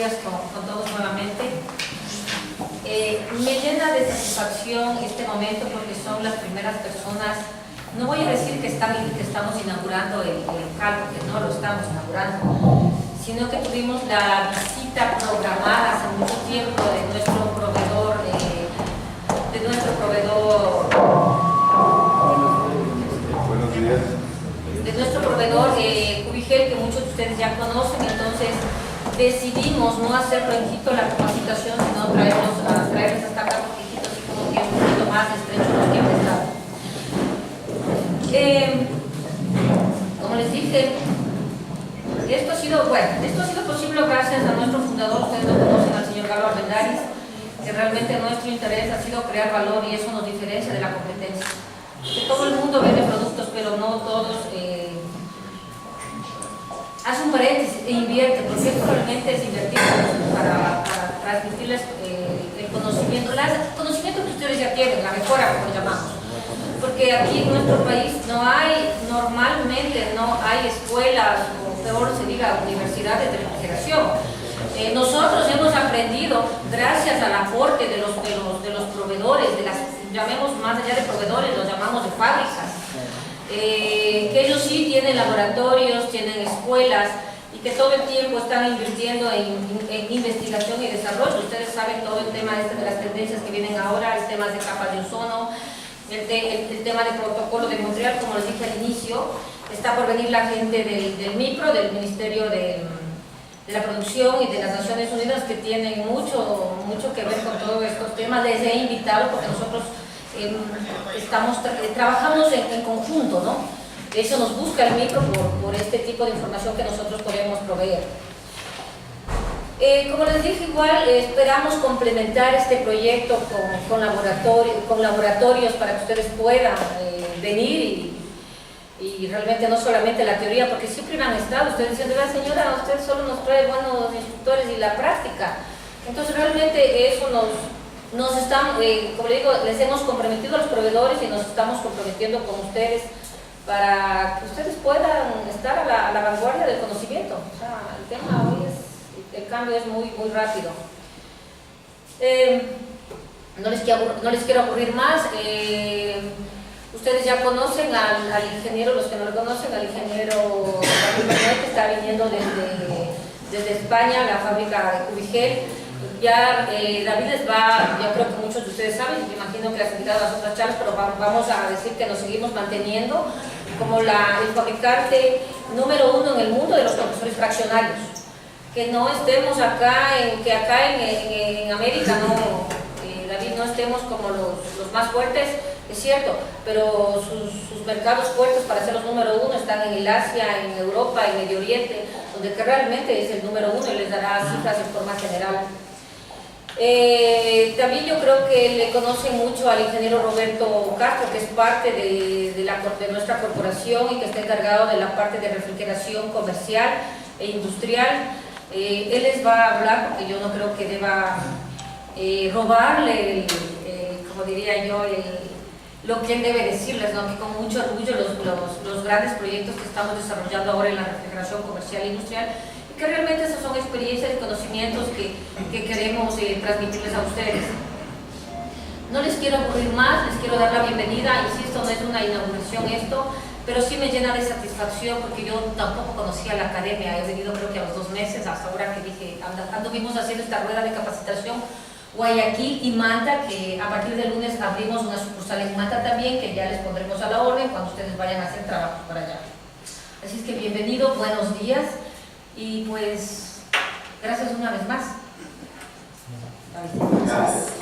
días con todos nuevamente. Me llena de satisfacción este momento porque son las primeras personas, no voy a decir que estamos inaugurando el CAL, porque no lo estamos inaugurando, sino que tuvimos la visita programada hace mucho tiempo de nuestro proveedor, Cubigel, que muchos de ustedes ya conocen. Entonces decidimos no hacerlo en Quito la capacitación, sino traerlos hasta acá, porque Quito sí como que es un poquito más estrecho los que han estado. Como les dije, esto ha sido posible gracias a nuestro fundador. Ustedes lo conocen, al señor Galo Armendáriz, que realmente nuestro interés ha sido crear valor, y eso nos diferencia de la competencia. Que todo el mundo vende productos, pero no todos hace un paréntesis e invierte, porque esto realmente es invertir para transmitirles el conocimiento, que ustedes ya tienen, la mejora, como lo llamamos. Porque aquí en nuestro país normalmente no hay escuelas, o peor se diga, universidades de refrigeración. Nosotros hemos aprendido, gracias al aporte de los proveedores, llamemos más allá de proveedores, los llamamos de fábricas, que ellos sí tienen laboratorios, tienen escuelas, y que todo el tiempo están invirtiendo en investigación y desarrollo. Ustedes saben todo el tema de las tendencias que vienen ahora, el tema de capas de ozono, el tema del protocolo de Montreal, como les dije al inicio. Está por venir la gente del MIPRO, del Ministerio de la Producción y de las Naciones Unidas, que tienen mucho que ver con todos estos temas. Les he invitado porque nosotros trabajamos en conjunto, ¿no? De hecho, nos busca el MIPRO por este tipo de información que nosotros podemos proveer. Como les dije, igual esperamos complementar este proyecto con laboratorios para que ustedes puedan venir y realmente no solamente la teoría, porque siempre han estado ustedes diciendo: la señora, usted solo nos trae buenos instructores y la práctica. Entonces realmente eso nos estamos, como le digo, les hemos comprometido a los proveedores y nos estamos comprometiendo con ustedes para que ustedes puedan estar a la vanguardia del conocimiento. O sea, el tema hoy el cambio es muy rápido. No les quiero aburrir más. Ustedes ya conocen al ingeniero, los que no lo conocen, al ingeniero que está viniendo desde España, la fábrica de Cubigel. Ya David les va, ya creo que muchos de ustedes saben, me imagino que les han invitado a las otras charlas, pero vamos a decir que nos seguimos manteniendo como el fabricante número 1 en el mundo de los compresores fraccionarios. Que no estemos acá en América, no, David, no estemos como los más fuertes, es cierto, pero sus mercados fuertes para ser los número 1 están en el Asia, en Europa, en Medio Oriente, donde que realmente es el número 1 y les dará cifras en forma general. También yo creo que le conocen mucho al ingeniero Roberto Castro, que es parte de nuestra corporación y que está encargado de la parte de refrigeración comercial e industrial. Él les va a hablar, porque yo no creo que deba robarle, como diría yo, lo que él debe decirles, ¿no? Que con mucho orgullo los grandes proyectos que estamos desarrollando ahora en la refrigeración comercial e industrial, y que realmente esas son experiencias y conocimientos que queremos transmitirles a ustedes. No les quiero aburrir más, les quiero dar la bienvenida. Insisto, no es una inauguración esto, pero sí me llena de satisfacción porque yo tampoco conocía la academia. He venido creo que a los 2 meses, hasta ahora que dije, anduvimos haciendo esta rueda de capacitación. Guayaquil y Manta, que a partir del lunes abrimos una sucursal en Manta también, que ya les pondremos a la orden cuando ustedes vayan a hacer trabajo para allá. Así es que bienvenido, buenos días, y pues gracias una vez más. Gracias.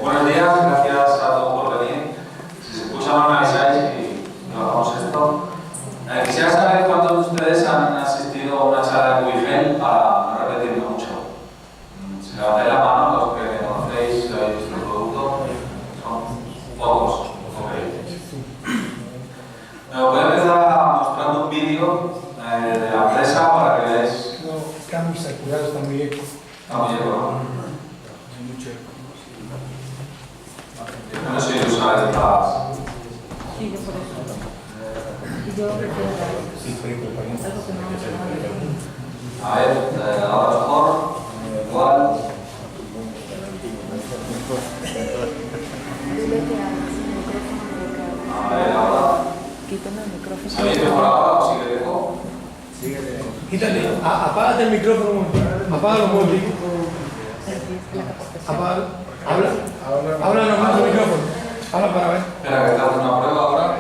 Buenos días, gracias a todos por venir. Si se escucha mal me avisáis y hagamos esto. Quisiera saber cuántos de ustedes han asistido a una charla de Cubigel para no repetirlo mucho. Si levantáis la mano, los que conocéis, si habéis visto el producto, son pocos. Okay. Me voy a empezar mostrando un vídeo de la empresa para que veáis. No, está muy saturado, está muy eco. Está muy eco, ¿no? Hay mucho eco. No sé si usar estas. Sí, yo por eso. Yo prefiero Sí, preocupación. algo que no me suena. A ver, ahora mejor, igual. A ver, ahora. Quítame el micrófono. ¿Sabéis mejor ahora o sigue lejos? Quítate, apágate el micrófono un momento. Apágalo un momento. Apágalo. Habla nomás el micrófono. Habla para ver. Espera, que estamos en una prueba ahora.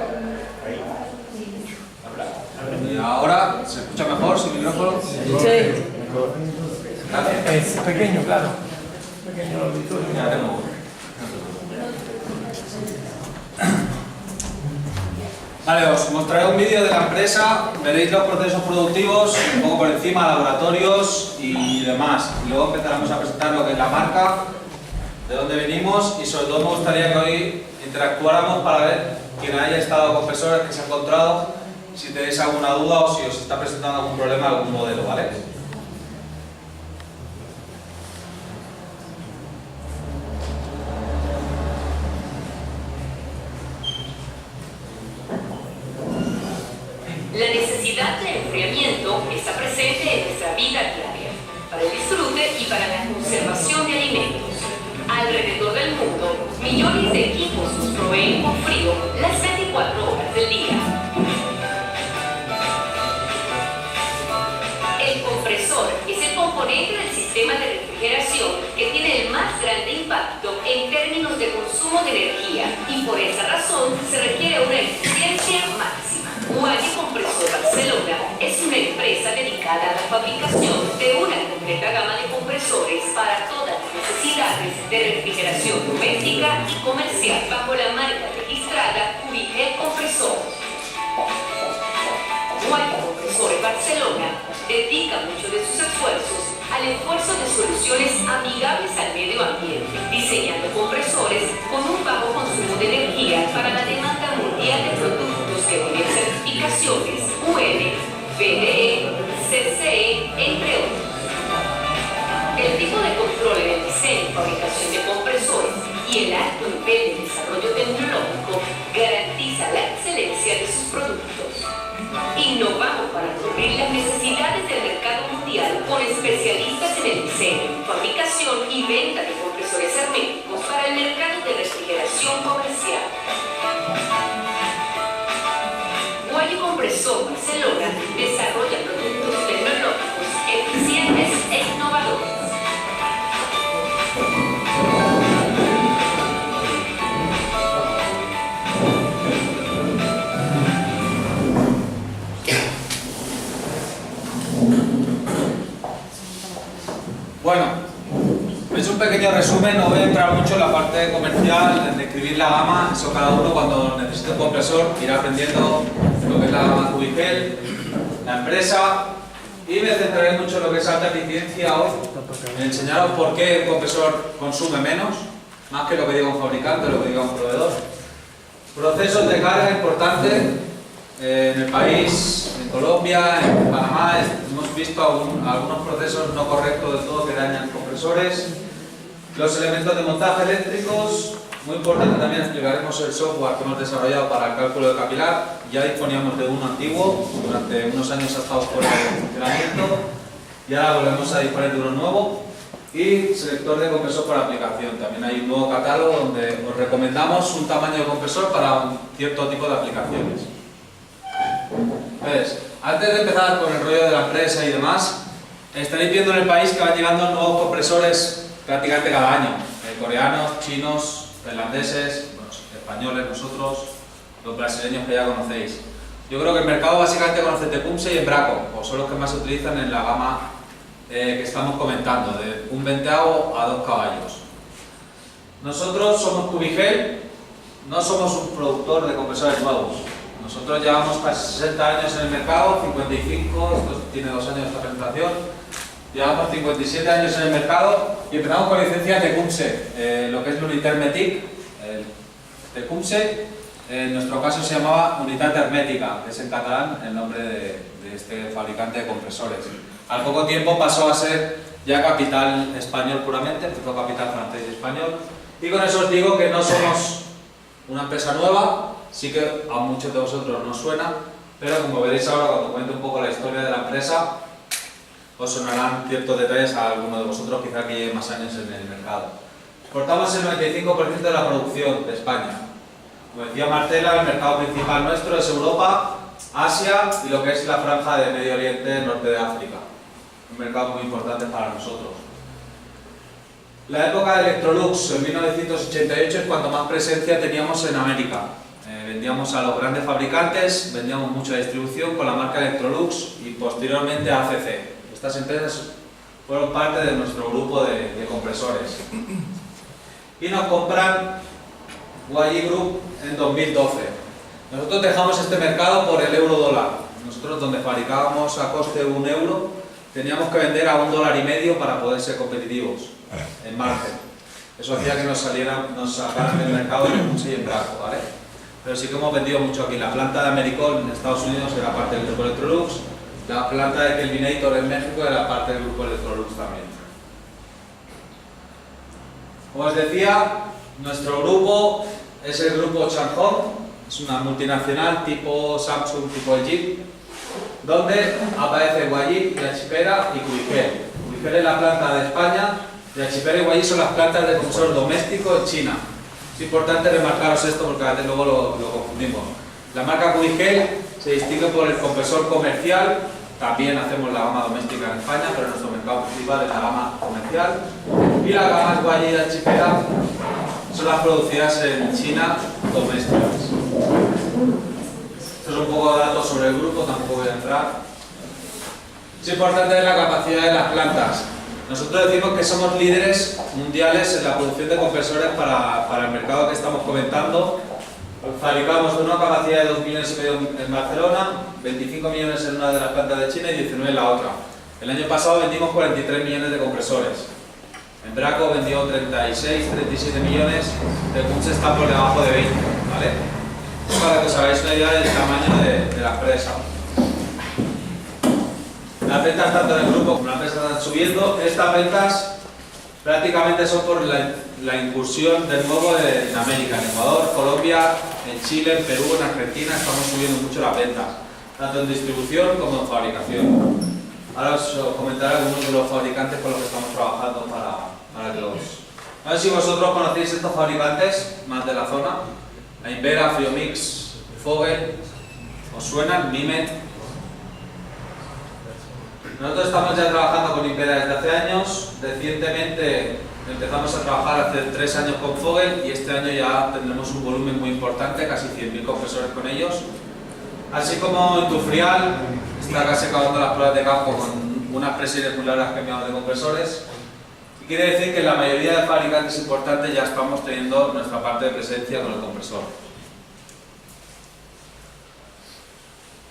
Y ahora, ¿se escucha mejor sin micrófono? Sí. Es pequeño, claro. Pequeño el auditorio. Ya tengo. Vale, os mostraré un vídeo de la empresa, veréis los procesos productivos, un poco por encima, laboratorios y demás. Y luego empezaremos a presentar lo que es la marca, de dónde venimos y sobre todo me gustaría que hoy interactuáramos para ver quién haya estado con compresores, que se ha encontrado, si tenéis alguna duda o si os está presentando algún problema, algún modelo, ¿vale? La necesidad de enfriamiento está presente en nuestra vida diaria, para el disfrute y para la conservación de alimentos. Alrededor del mundo, millones de equipos nos proveen con frío las 24 horas del día. El compresor es el componente del sistema de refrigeración que tiene el más grande impacto en términos de consumo de energía y por esa razón se requiere una eficiencia máxima. Wally Compresor Barcelona es una empresa dedicada a la fabricación de una completa gama de compresores para todas las necesidades de refrigeración doméstica y comercial bajo la marca registrada Cubigel Compresor. Wally Compresor Barcelona dedica mucho de sus esfuerzos al esfuerzo de soluciones amigables al medio ambiente, diseñando compresores con un bajo consumo de energía para la demanda mundial de productos que tienen certificaciones UN, BDE, CCE, entre otros. El tipo de control en el diseño y fabricación de compresores y el alto nivel de desarrollo tecnológico garantiza la excelencia de sus productos. Innovamos para cubrir las necesidades del mercado mundial con especialistas en el diseño, fabricación y venta de compresores herméticos para el mercado de refrigeración comercial. Wally Compresor Barcelona desarrolla productos tecnológicos eficientes e innovadores. Bueno, es un pequeño resumen, no voy a entrar mucho en la parte comercial, en describir la gama, eso cada uno cuando necesite un compresor irá aprendiendo lo que es la gama Cubigel, la empresa, y me centraré mucho en lo que es alta eficiencia hoy, en enseñaros por qué el compresor consume menos, más que lo que diga un fabricante, lo que diga un proveedor. Procesos de carga importantes en el país, en Colombia, en Panamá, hemos visto algunos procesos no correctos del todo que dañan compresores. Los elementos de montaje eléctricos, muy importante también explicaremos el software que hemos desarrollado para el cálculo de capilar. Ya disponíamos de uno antiguo, durante unos años ha estado fuera de funcionamiento y ahora volvemos a disponer de uno nuevo. Y selector de compresor por aplicación, también hay un nuevo catálogo donde os recomendamos un tamaño de compresor para un cierto tipo de aplicaciones. Pues, antes de empezar con el rollo de la empresa y demás, estaréis viendo en el país que van llegando nuevos compresores prácticamente cada año. Coreanos, chinos, tailandeses, bueno, españoles, nosotros, los brasileños que ya conocéis. Yo creo que el mercado básicamente conoce Tecumseh y Embraco, o son los que más se utilizan en la gama que estamos comentando, de un 20avo a 2 caballos. Nosotros somos Cubigel, no somos un productor de compresores nuevos. Nosotros llevamos casi 60 años en el mercado, 55, esto tiene 2 años esta presentación. Llevamos 57 años en el mercado y empezamos con licencia Tecumseh, lo que es l'Unitat Hermétique. Tecumseh, en nuestro caso se llamaba Unitat Hermética, que es en catalán el nombre de este fabricante de compresores. Al poco tiempo pasó a ser ya capital español puramente, empezó capital francés y español. Y con eso os digo que no somos una empresa nueva, sí que a muchos de vosotros nos suena, pero como veréis ahora cuando cuente un poco la historia de la empresa, os sonarán ciertos detalles a alguno de vosotros, quizá que lleve más años en el mercado. Exportamos el 95% de la producción de España. Como decía Marcela, el mercado principal nuestro es Europa, Asia y lo que es la franja de Medio Oriente, norte de África. Un mercado muy importante para nosotros. La época de Electrolux, en 1988, es cuando más presencia teníamos en América. Vendíamos a los grandes fabricantes, vendíamos mucha distribución con la marca Electrolux y posteriormente a ACC. Estas empresas fueron parte de nuestro grupo de compresores. Y nos compran YG Group en 2012. Nosotros dejamos este mercado por el euro-dólar. Nosotros, donde fabricábamos a coste de €1, teníamos que vender a $1,50 para poder ser competitivos en margen. Eso hacía que nos sacaran del mercado en Punche y en Braco, ¿vale? Pero sí que hemos vendido mucho aquí. La planta de Americol en Estados Unidos era parte del grupo Electrolux, la planta de Kelvinator en México era parte del grupo Electrolux también. Como os decía, nuestro grupo es el grupo Changhong, es una multinacional tipo Samsung, tipo LG, donde aparece Huayi, Yachipera y Cuigel. Cuigel es la planta de España, Yachipera y Huayi son las plantas de compresor doméstico en China. Es importante remarcaros esto porque a veces luego lo confundimos. La marca Cuigel se distingue por el compresor comercial, también hacemos la gama doméstica en España, pero nuestro mercado principal es la gama comercial. Y las gamas Huayi y Yachipera son las producidas en China domésticas. Esto es un poco de datos sobre el grupo, tampoco voy a entrar. Es importante ver la capacidad de las plantas. Nosotros decimos que somos líderes mundiales en la producción de compresores para el mercado que estamos comentando. Fabricamos una capacidad de 2,5 millones en Barcelona, 25 millones en una de las plantas de China y 19 en la otra. El año pasado vendimos 43 millones de compresores. En Braco vendió 36, 37 millones, el Punche está por debajo de 20, ¿vale? Para que os hagáis una idea del tamaño de la empresa. Las ventas tanto en el grupo como en la empresa están subiendo. Estas ventas prácticamente son por la incursión de nuevo en América, en Ecuador, Colombia, en Chile, en Perú, en Argentina. Estamos subiendo mucho las ventas, tanto en distribución como en fabricación. Ahora os comentaré algunos de los fabricantes con los que estamos trabajando para que los... No sé si vosotros conocéis estos fabricantes más de la zona. La Invera, Friomix, Fogel, ¿os suenan? Mimet. Nosotros estamos ya trabajando con Invera desde hace años. Recientemente empezamos a trabajar hace 3 años con Fogel y este año ya tendremos un volumen muy importante, casi 100.000 compresores con ellos. Así como Indufrial está casi acabando las pruebas de campo con unas presiones muy largas que enviamos de compresores. Y quiere decir que en la mayoría de fabricantes importantes ya estamos teniendo nuestra parte de presencia con el compresor.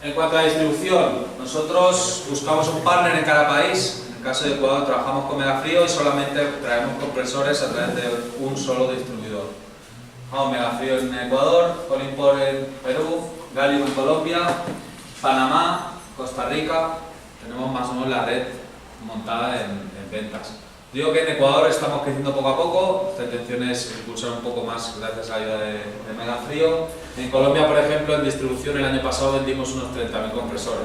En cuanto a distribución, nosotros buscamos un partner en cada país. En el caso de Ecuador trabajamos con Megafrío y solamente traemos compresores a través de un solo distribuidor. Megafrío en Ecuador, Colimpor en Perú, Galio en Colombia, Panamá, Costa Rica. Tenemos más o menos la red montada en ventas. Digo que en Ecuador estamos creciendo poco a poco, nuestra intención es impulsar un poco más gracias a la ayuda de Megafrío. En Colombia, por ejemplo, en distribución el año pasado vendimos unos 30.000 compresores.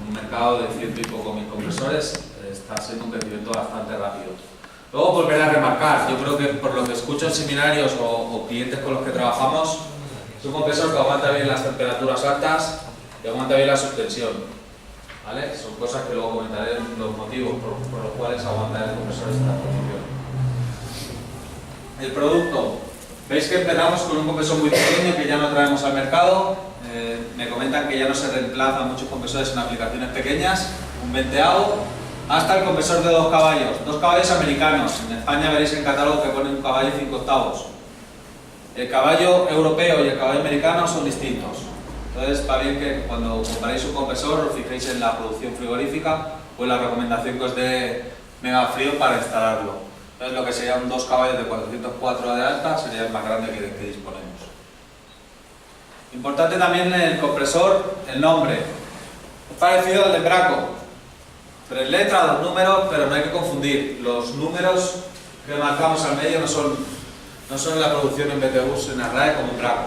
En un mercado de 100 y poco mil compresores está siendo un crecimiento bastante rápido. Luego, volver a remarcar, yo creo que por lo que escucho en seminarios o clientes con los que trabajamos, es un compresor que aguanta bien las temperaturas altas y aguanta bien la suspensión. ¿Vale? Son cosas que luego comentaré los motivos por los cuales aguanta el compresor esta posición. El producto. Veis que empezamos con un compresor muy pequeño que ya no traemos al mercado. Me comentan que ya no se reemplazan muchos compresores en aplicaciones pequeñas. Un 20avo. Hasta el compresor de 2 caballos. 2 caballos americanos. En España veréis en catálogo que pone un caballo y 5 octavos. El caballo europeo y el caballo americano son distintos. Entonces está bien que cuando comparéis un compresor os fijéis en la producción frigorífica o en la recomendación que os dé Megafrío para instalarlo. Entonces lo que serían 2 caballos de 404 de alta sería el más grande que disponemos. Importante también en el compresor el nombre. Parecido al de Braco. 3 letras, 2 números, pero no hay que confundir. Los números que marcamos al medio no son en la producción en BTUs, en Arrae como en Braco.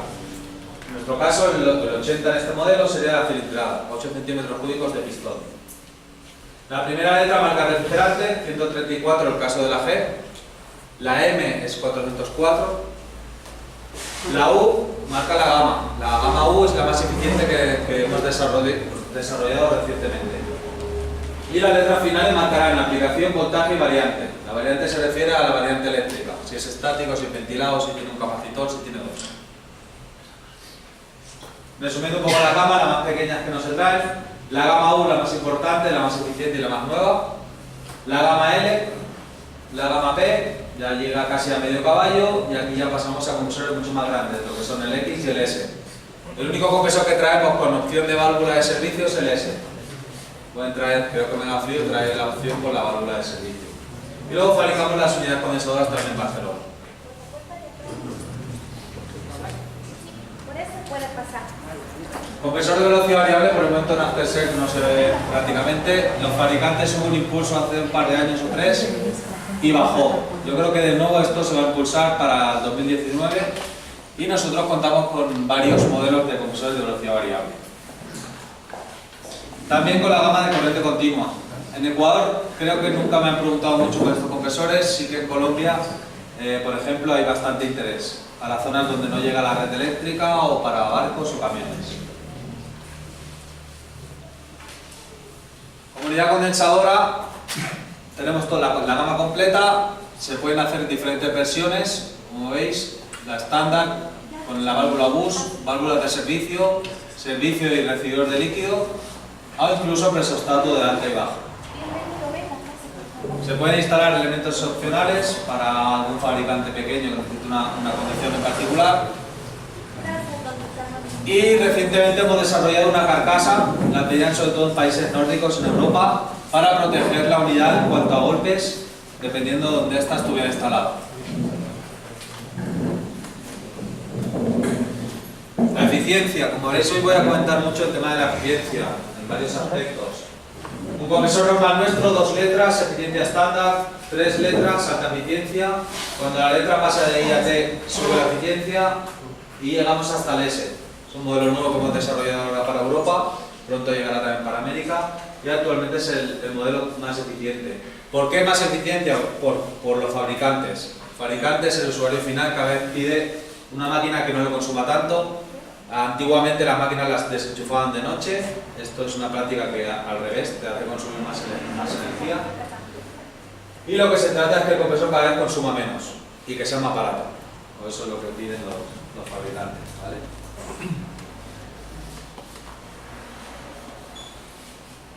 En nuestro caso, el 80 en este modelo sería la cilindrada, 8 centímetros cúbicos de pistón. La primera letra marca refrigerante, 134 el caso de la G. La M es 404. La U marca la gama. La gama U es la más eficiente que hemos desarrollado recientemente. Y la letra final marcará en aplicación, voltaje y variante. La variante se refiere a la variante eléctrica, si es estático, si es ventilado, si tiene un capacitor, si tiene dos. Resumiendo un poco la gama, las más pequeñas que nos traen. La gama U, la más importante, la más eficiente y la más nueva. La gama L, la gama P, ya llega casi a medio caballo, y aquí ya pasamos a compresores mucho más grandes, lo que son el X y el S. El único compresor que traemos con opción de válvula de servicio es el S. Pueden traer, creo que me da frío, traer la opción con la válvula de servicio. Y luego fabricamos las unidades condensadoras también en Barcelona. Por eso puede pasar. Compresor de velocidad variable, por el momento en Aftersec no se ve prácticamente. Los fabricantes hubo un impulso hace un par de años o 3 y bajó. Yo creo que de nuevo esto se va a impulsar para el 2019 y nosotros contamos con varios modelos de compresores de velocidad variable. También con la gama de corriente continua. En Ecuador creo que nunca me han preguntado mucho por estos compresores, sí que en Colombia, por ejemplo, hay bastante interés para zonas donde no llega la red eléctrica o para barcos o camiones. Comunidad condensadora, tenemos toda la gama completa, se pueden hacer diferentes versiones, como veis, la estándar con la válvula bus, válvulas de servicio, servicio y recibidor de líquido, o incluso presostato de alta y baja. Se pueden instalar elementos opcionales para algún fabricante pequeño que necesite una condición en particular. Y recientemente hemos desarrollado una carcasa, la pedían sobre todo en países nórdicos en Europa, para proteger la unidad en cuanto a golpes, dependiendo de dónde ésta estuviera instalada. La eficiencia, como veréis hoy voy a comentar mucho el tema de la eficiencia, en varios aspectos. Un compresor normal nuestro, 2 letras, eficiencia estándar, 3 letras, alta eficiencia. Cuando la letra pasa de I a T, sube la eficiencia y llegamos hasta el S. Es un modelo nuevo que hemos desarrollado ahora para Europa, pronto llegará también para América y actualmente es el modelo más eficiente. ¿Por qué más eficiente? Por los fabricantes. Fabricantes, el usuario final cada vez pide una máquina que no le consuma tanto. Antiguamente las máquinas las desenchufaban de noche, esto es una práctica que al revés te hace consumir más energía. Y lo que se trata es que el compresor cada vez consuma menos y que sea más barato. O eso es lo que piden los fabricantes, ¿vale?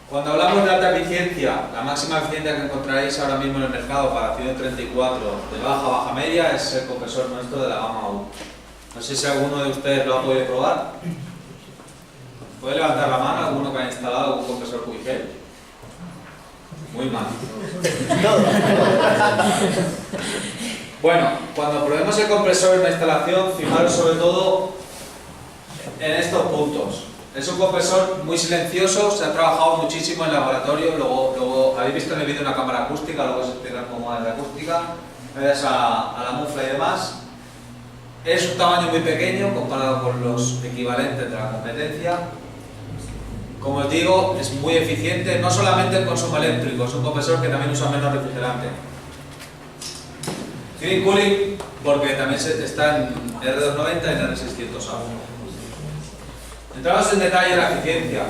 Cuando hablamos de alta eficiencia, la máxima eficiencia que encontraréis ahora mismo en el mercado para 134 de baja media es el compresor nuestro de la gama U. No sé si alguno de ustedes lo ha podido probar. ¿Puede levantar la mano alguno que haya instalado un compresor Quigel? Muy mal. Bueno, cuando probemos el compresor en la instalación, fijaros sobre todo en estos puntos. Es un compresor muy silencioso, se ha trabajado muchísimo en laboratorio, luego habéis visto en el vídeo una cámara acústica, luego se explica cómo es la acústica, gracias a la mufla y demás. Es un tamaño muy pequeño comparado con los equivalentes de la competencia. Como os digo, es muy eficiente, no solamente el consumo eléctrico, es un compresor que también usa menos refrigerante. Clean Cooling, porque también está en R290 y en R600A. Entramos en detalle en la eficiencia.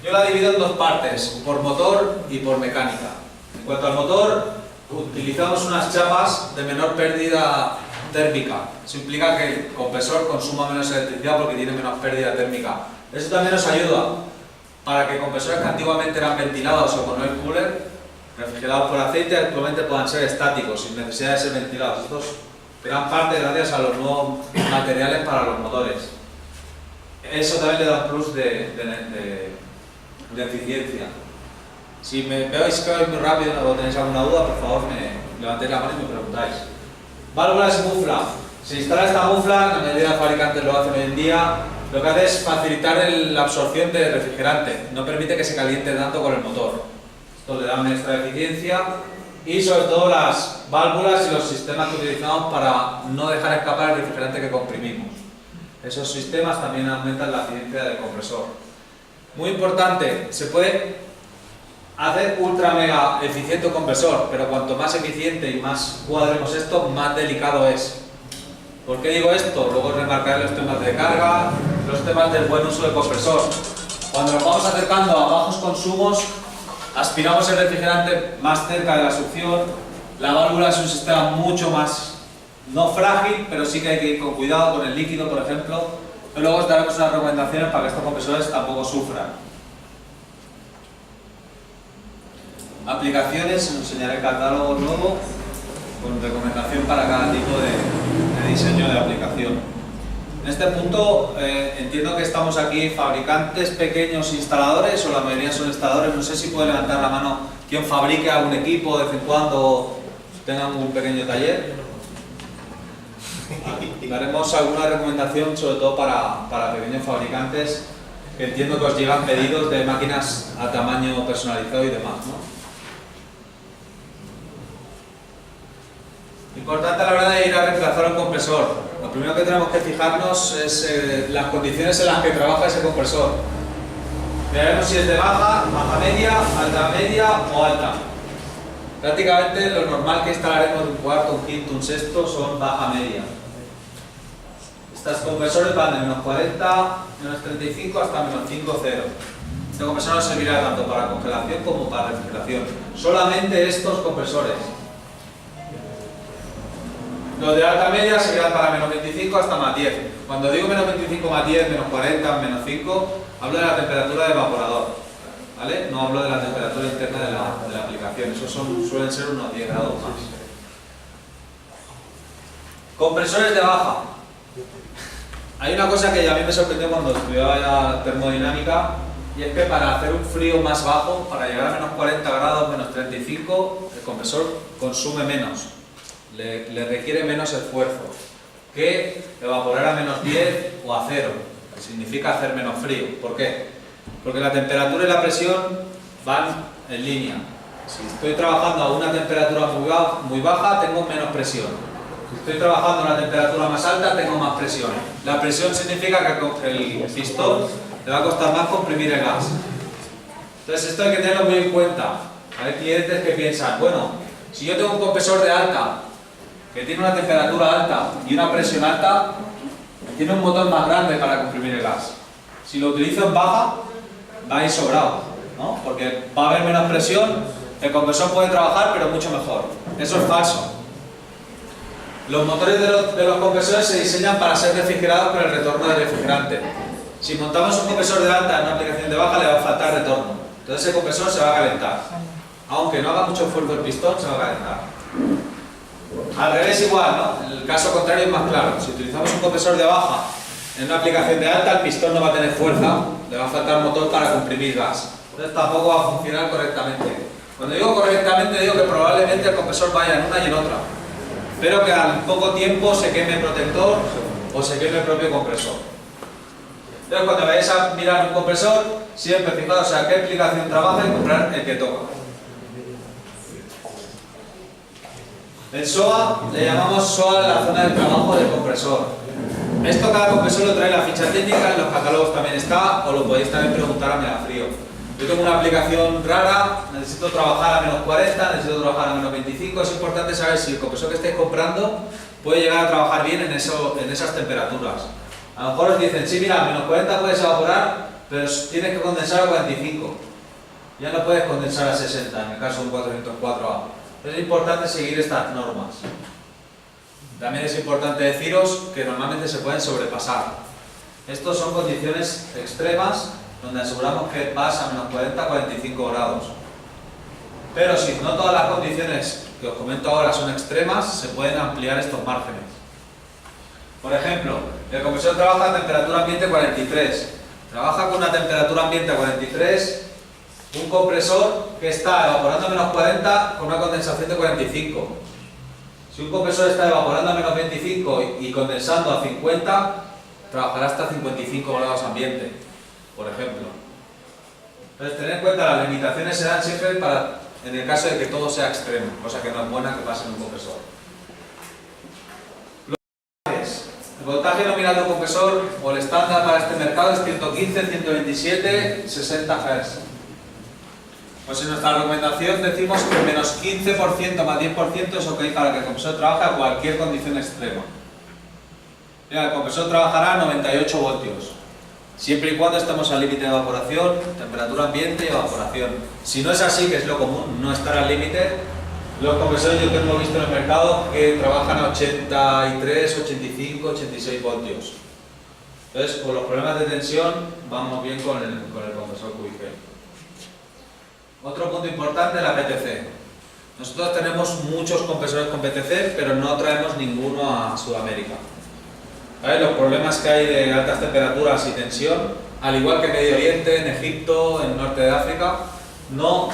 Yo la divido en dos partes, por motor y por mecánica. En cuanto al motor, utilizamos unas chapas de menor pérdida térmica. Eso implica que el compresor consuma menos electricidad porque tiene menos pérdida térmica. Eso también nos ayuda para que compresores que antiguamente eran ventilados o con oil cooler, refrigerados por aceite, actualmente puedan ser estáticos, sin necesidad de ser ventilados. Estos gran parte gracias a los nuevos materiales para los motores. Eso también le da un plus de eficiencia. Si me veis que voy muy rápido o tenéis alguna duda, por favor me levantéis la mano y me preguntáis. Válvulas y mufla. Se instala esta mufla, la mayoría de fabricantes lo hacen hoy en día. Lo que hace es facilitar la absorción de refrigerante. No permite que se caliente tanto con el motor. Esto le da una extra eficiencia. Y sobre todo las válvulas y los sistemas que utilizamos para no dejar escapar el refrigerante que comprimimos. Esos sistemas también aumentan la eficiencia del compresor. Muy importante, se puede hacer ultra mega eficiente un compresor, pero cuanto más eficiente y más cuadremos esto, más delicado es. ¿Por qué digo esto? Luego remarcaré los temas de carga, los temas del buen uso del compresor. Cuando nos vamos acercando a bajos consumos, aspiramos el refrigerante más cerca de la succión. La válvula es un sistema mucho más, no frágil, pero sí que hay que ir con cuidado con el líquido, por ejemplo. Pero luego os daremos unas recomendaciones para que estos compresores tampoco sufran. Aplicaciones, os enseñaré el catálogo nuevo con recomendación para cada tipo de diseño de aplicación. En este punto entiendo que estamos aquí fabricantes pequeños instaladores, o la mayoría son instaladores. No sé si puede levantar la mano quien fabrique algún equipo de vez en cuando tengan un pequeño taller. Daremos alguna recomendación sobre todo para pequeños fabricantes, que entiendo que os llegan pedidos de máquinas a tamaño personalizado y demás, ¿no? Importante a la hora de ir a reemplazar un compresor. Lo primero que tenemos que fijarnos es las condiciones en las que trabaja ese compresor. Veremos si es de baja, baja media, alta media o alta. Prácticamente lo normal que instalaremos de un cuarto, un quinto, un sexto son baja media. Estos compresores van de menos 40, menos 35 hasta menos 5, 0. Este compresor no servirá tanto para congelación como para refrigeración. Solamente estos compresores. Los de alta media servirán para menos 25 hasta más 10. Cuando digo menos 25 más 10, menos 40, menos 5, hablo de la temperatura de evaporador, ¿vale? No hablo de la temperatura interna de la aplicación. Esos suelen ser unos 10 grados más. Compresores de baja. Hay una cosa que a mí me sorprendió cuando estudiaba ya termodinámica, y es que para hacer un frío más bajo, para llegar a menos 40 grados, menos 35, el compresor consume menos. Le requiere menos esfuerzo que evaporar a menos 10 o a 0, que significa hacer menos frío. ¿Por qué? Porque la temperatura y la presión van en línea. Si estoy trabajando a una temperatura muy baja, tengo menos presión. Si estoy trabajando a una temperatura más alta, tengo más presión. La presión significa que el pistón le va a costar más comprimir el gas. Entonces esto hay que tenerlo muy en cuenta. Hay clientes que piensan, bueno, si yo tengo un compresor de alta, que tiene una temperatura alta y una presión alta, tiene un motor más grande para comprimir el gas. Si lo utilizo en baja, va a ir sobrado, ¿no? Porque va a haber menos presión, el compresor puede trabajar, pero mucho mejor. Eso es falso. Los motores de los compresores se diseñan para ser refrigerados con el retorno del refrigerante. Si montamos un compresor de alta en una aplicación de baja, le va a faltar retorno. Entonces el compresor se va a calentar. Aunque no haga mucho esfuerzo el pistón, se va a calentar. Al revés igual, ¿no? En el caso contrario es más claro. Si utilizamos un compresor de baja en una aplicación de alta, el pistón no va a tener fuerza, le va a faltar motor para comprimir gas. Entonces tampoco va a funcionar correctamente. Cuando digo correctamente, digo que probablemente el compresor vaya en una y en otra, pero que al poco tiempo se queme el protector o se queme el propio compresor. Entonces cuando vayáis a mirar un compresor, siempre fijaos a qué aplicación trabaja y comprar el que toca. El SOA le llamamos SOA a la zona de trabajo del compresor. Esto cada compresor lo trae la ficha técnica, en los catálogos también está, o lo podéis también preguntar a Megafrío. Yo tengo una aplicación rara, necesito trabajar a menos 40, necesito trabajar a menos 25, es importante saber si el compresor que estáis comprando puede llegar a trabajar bien en esas temperaturas. A lo mejor os dicen, sí, mira, a menos 40 puedes evaporar, pero tienes que condensar a 45. Ya no puedes condensar a 60, en el caso de un 404A. Es importante seguir estas normas. También es importante deciros que normalmente se pueden sobrepasar. Estos son condiciones extremas donde aseguramos que vas a menos 40-45 grados. Pero si no todas las condiciones que os comento ahora son extremas, se pueden ampliar estos márgenes. Por ejemplo, el compresor trabaja a temperatura ambiente 43. Trabaja con una temperatura ambiente a 43. Un compresor que está evaporando a menos 40 con una condensación de 45. Si un compresor está evaporando a menos 25 y condensando a 50, trabajará hasta 55 grados ambiente, por ejemplo. Entonces, tener en cuenta las limitaciones se dan siempre en el caso de que todo sea extremo, cosa que no es buena que pase en un compresor. El voltaje nominal de un compresor o el estándar para este mercado es 115, 127, 60 Hz. Pues en nuestra recomendación decimos que menos 15% más 10% es ok para que el compresor trabaje a cualquier condición extrema. Mira, el compresor trabajará a 98 voltios, siempre y cuando estemos al límite de evaporación, temperatura ambiente y evaporación. Si no es así, que es lo común, no estar al límite, los compresores yo tengo visto en el mercado que trabajan a 83, 85, 86 voltios. Entonces, con los problemas de tensión, vamos bien con el compresor QIG. Otro punto importante, la PTC. Nosotros tenemos muchos compresores con PTC, pero no traemos ninguno a Sudamérica. ¿Vale? Los problemas que hay de altas temperaturas y tensión, al igual que en Medio Oriente, en Egipto, en el norte de África, no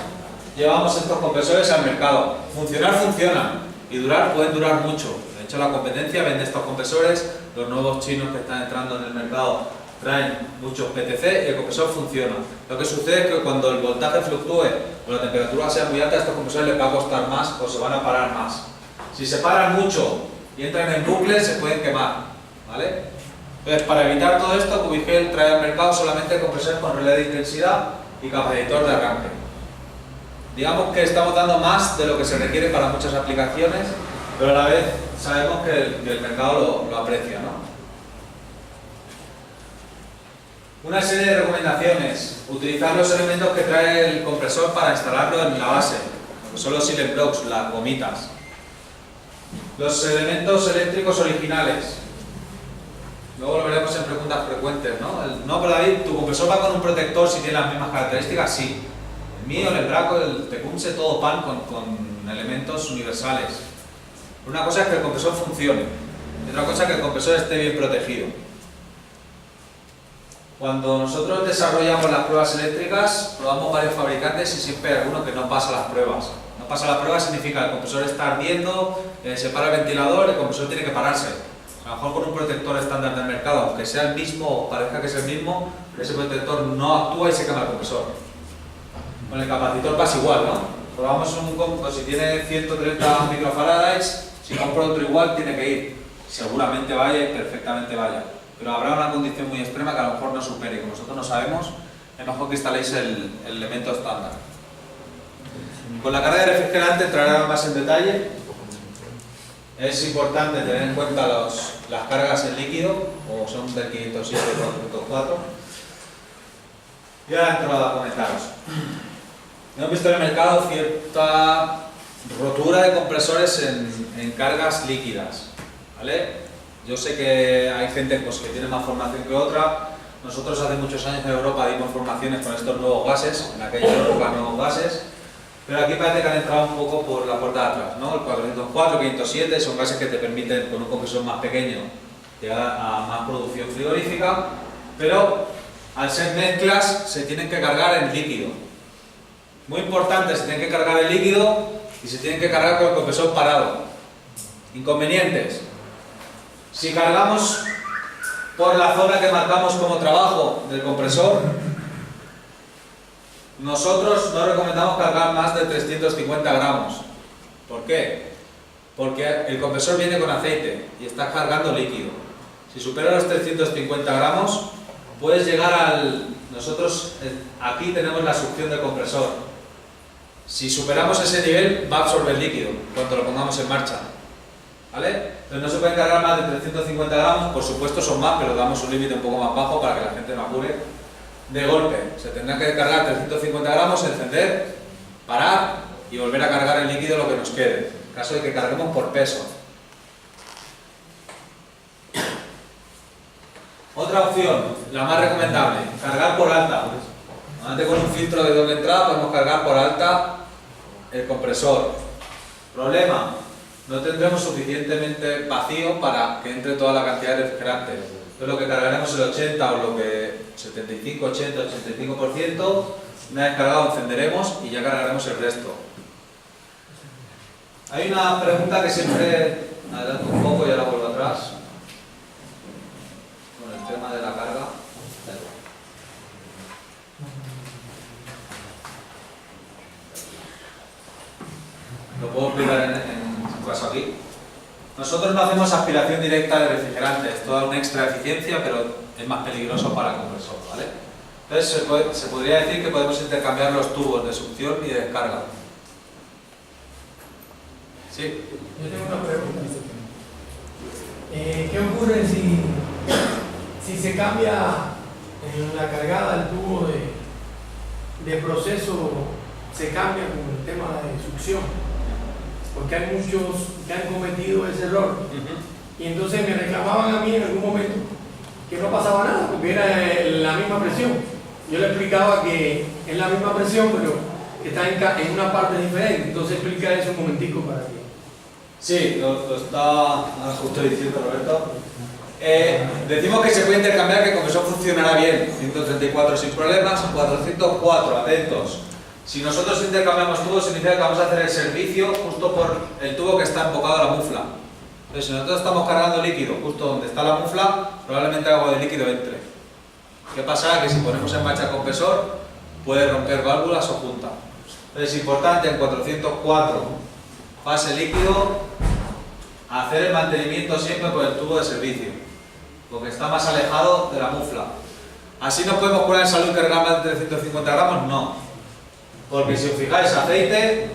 llevamos estos compresores al mercado. Funcionar funcionan y durar pueden durar mucho. De hecho, la competencia vende estos compresores, los nuevos chinos que están entrando en el mercado traen muchos PTC y el compresor funciona. Lo que sucede es que cuando el voltaje fluctúe o la temperatura sea muy alta, a estos compresores les va a costar más o se van a parar más. Si se paran mucho y entran en bucles, se pueden quemar, ¿vale? Entonces, para evitar todo esto, QBGEL trae al mercado solamente compresores con relé de intensidad y capacitor de arranque. Digamos que estamos dando más de lo que se requiere para muchas aplicaciones, pero a la vez sabemos que el mercado lo aprecia, ¿no? Una serie de recomendaciones: utilizar los elementos que trae el compresor para instalarlo en la base, que son los silent blocks, las gomitas. Los elementos eléctricos originales. Luego lo veremos en preguntas frecuentes, ¿no? No, pero David, ¿tu compresor va con un protector si tiene las mismas características? Sí. El mío, el Embraco, el Tecumseh, todo pan con elementos universales. Una cosa es que el compresor funcione, y otra cosa es que el compresor esté bien protegido. Cuando nosotros desarrollamos las pruebas eléctricas, probamos varios fabricantes y siempre hay alguno que no pasa las pruebas. No pasa las pruebas significa que el compresor está ardiendo, se para el ventilador, el compresor tiene que pararse. A lo mejor con un protector estándar del mercado, aunque sea el mismo o parezca que es el mismo, ese protector no actúa y se quema el compresor. Con el capacitor pasa igual, ¿no? Probamos si tiene 130 microfarads, si compro otro igual tiene que ir. Seguramente vaya y perfectamente vaya. Pero habrá una condición muy extrema que a lo mejor no supere y como nosotros no sabemos, es mejor que instaléis el elemento estándar. Con la carga de refrigerante entraré más en detalle. Es importante tener en cuenta las cargas en líquido, o son del 507 y 4.4. Y ahora entro a comentaros. Hemos visto en el mercado cierta rotura de compresores en cargas líquidas, ¿vale? Yo sé que hay gente pues, que tiene más formación que otra. Nosotros hace muchos años en Europa dimos formaciones con estos nuevos gases, en aquella época nuevos gases, pero aquí parece que han entrado un poco por la puerta de atrás, ¿no? El 404, 507 son gases que te permiten con un compresor más pequeño llegar a más producción frigorífica, pero al ser mezclas se tienen que cargar en líquido. Muy importante, se tienen que cargar en líquido y se tienen que cargar con el compresor parado. Inconvenientes: si cargamos por la zona que marcamos como trabajo del compresor, nosotros no recomendamos cargar más de 350 gramos. ¿Por qué? Porque el compresor viene con aceite y está cargando líquido. Si supera los 350 gramos, puedes llegar Nosotros aquí tenemos la succión del compresor. Si superamos ese nivel, va a absorber líquido cuando lo pongamos en marcha. ¿Vale? Entonces no se pueden cargar más de 350 gramos, por supuesto son más, pero damos un límite un poco más bajo para que la gente no apure. De golpe, se tendrá que cargar 350 gramos, encender, parar y volver a cargar el líquido lo que nos quede, en caso de que carguemos por peso. Otra opción, la más recomendable, cargar por alta. Antes con un filtro de doble entrada podemos cargar por alta el compresor. Problema: no tendremos suficientemente vacío para que entre toda la cantidad de refrigerante. Entonces lo que cargaremos el 80 o lo que 75, 80, 85%, una vez cargado encenderemos y ya cargaremos el resto. Hay una pregunta que siempre adelanto un poco y ahora vuelvo atrás con el tema de la carga. Lo puedo explicar en caso aquí. Nosotros no hacemos aspiración directa de refrigerante, esto da una extra eficiencia, pero es más peligroso para el compresor, ¿vale? Entonces se podría decir que podemos intercambiar los tubos de succión y de descarga. Sí. Yo tengo una pregunta. ¿Qué ocurre si se cambia en la cargada el tubo de proceso, se cambia con el tema de succión? Porque hay muchos que han cometido ese error. Y entonces me reclamaban a mí en algún momento que no pasaba nada, porque era la misma presión. Yo le explicaba que es la misma presión, pero está en una parte diferente. Entonces explica eso un momentico para ti. Sí, lo está justo diciendo Roberto. Decimos que se puede intercambiar, que el compresor funcionará bien, 134 sin problemas, 404, atentos. Si nosotros intercambiamos tubos, significa que vamos a hacer el servicio justo por el tubo que está enfocado a la mufla. Entonces, si nosotros estamos cargando líquido justo donde está la mufla, probablemente algo de líquido entre. ¿Qué pasará? Que si ponemos en marcha el compresor, puede romper válvulas o junta. Entonces, es importante en 404, fase líquido, hacer el mantenimiento siempre por el tubo de servicio, porque está más alejado de la mufla. Así no podemos poner en salud y cargar más de 350 gramos, no. Porque si os fijáis, aceite,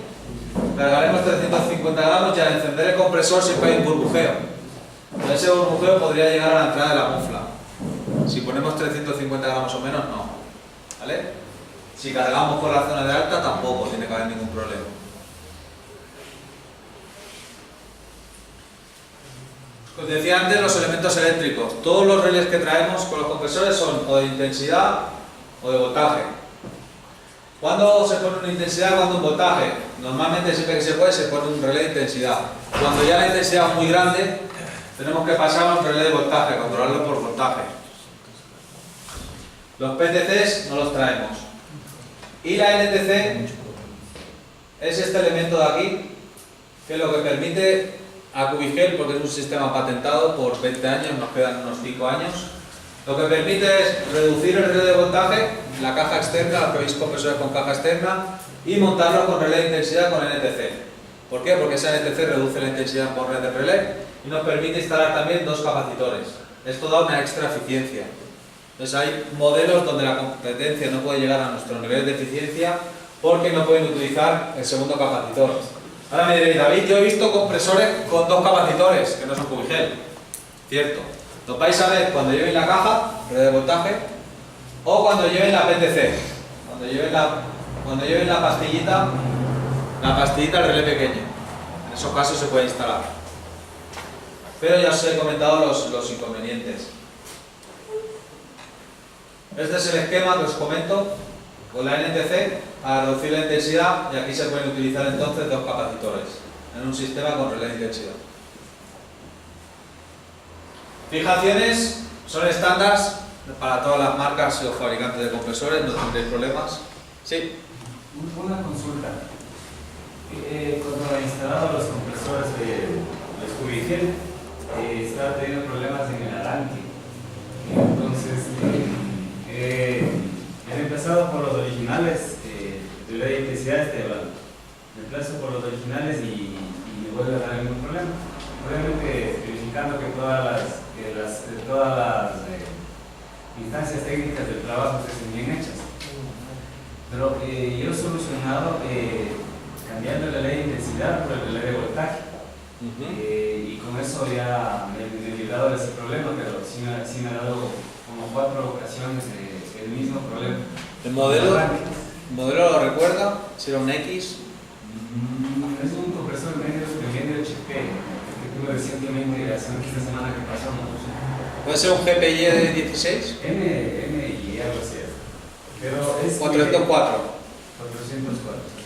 cargaremos 350 gramos y al encender el compresor siempre hay un burbujeo. Entonces ese burbujeo podría llegar a la entrada de la mufla. Si ponemos 350 gramos o menos, no. ¿Vale? Si cargamos por la zona de alta, tampoco tiene que haber ningún problema. Os decía antes los elementos eléctricos. Todos los relés que traemos con los compresores son o de intensidad o de voltaje. ¿Cuándo se pone una intensidad? Cuando un voltaje. Normalmente siempre que se pone un relé de intensidad. Cuando ya la intensidad es muy grande, tenemos que pasar a un relé de voltaje, controlarlo por voltaje. Los PTCs no los traemos. Y la NTC es este elemento de aquí, que es lo que permite a Cubigel, porque es un sistema patentado por 20 años, nos quedan unos 5 años. Lo que permite es reducir el relé de voltaje, la caja externa, los que veis compresores con caja externa, y montarlo con relé de intensidad con NTC. ¿Por qué? Porque esa NTC reduce la intensidad por red de relé y nos permite instalar también 2 capacitores. Esto da una extra eficiencia. Entonces hay modelos donde la competencia no puede llegar a nuestro nivel de eficiencia porque no pueden utilizar el segundo capacitor. Ahora me diréis, David, yo he visto compresores con 2 capacitores, que no son Cubigel. Cierto. Lo vais a ver cuando lleven la caja, red de voltaje, o cuando lleven la PTC. Cuando lleven la pastillita, el relé pequeño. En esos casos se puede instalar. Pero ya os he comentado los inconvenientes. Este es el esquema que os comento con la NTC para reducir la intensidad, y aquí se pueden utilizar entonces 2 capacitores en un sistema con relé de intensidad. Fijaciones son estándares para todas las marcas y los fabricantes de compresores, no tendréis problemas. Sí. Una consulta. Cuando he instalado los compresores de Cubigel, estaba teniendo problemas en el arranque. Entonces, he empezado por los originales, de la intensidad reemplazo por los originales y me vuelve a dar ningún problema. Obviamente verificando que todas las instancias técnicas del trabajo estén bien hechas. Pero yo he solucionado cambiando la ley de intensidad por el relé de voltaje. Y con eso ya me he librado de ese problema, pero sí me ha dado como 4 ocasiones el mismo problema. ¿El modelo lo recuerda? ¿Si era un X? Es un compresor medio HP que tuve recientemente, hace esta semana que pasó. ¿Puede ser un GPI de 16? MI, algo así. Pero es 404. 404.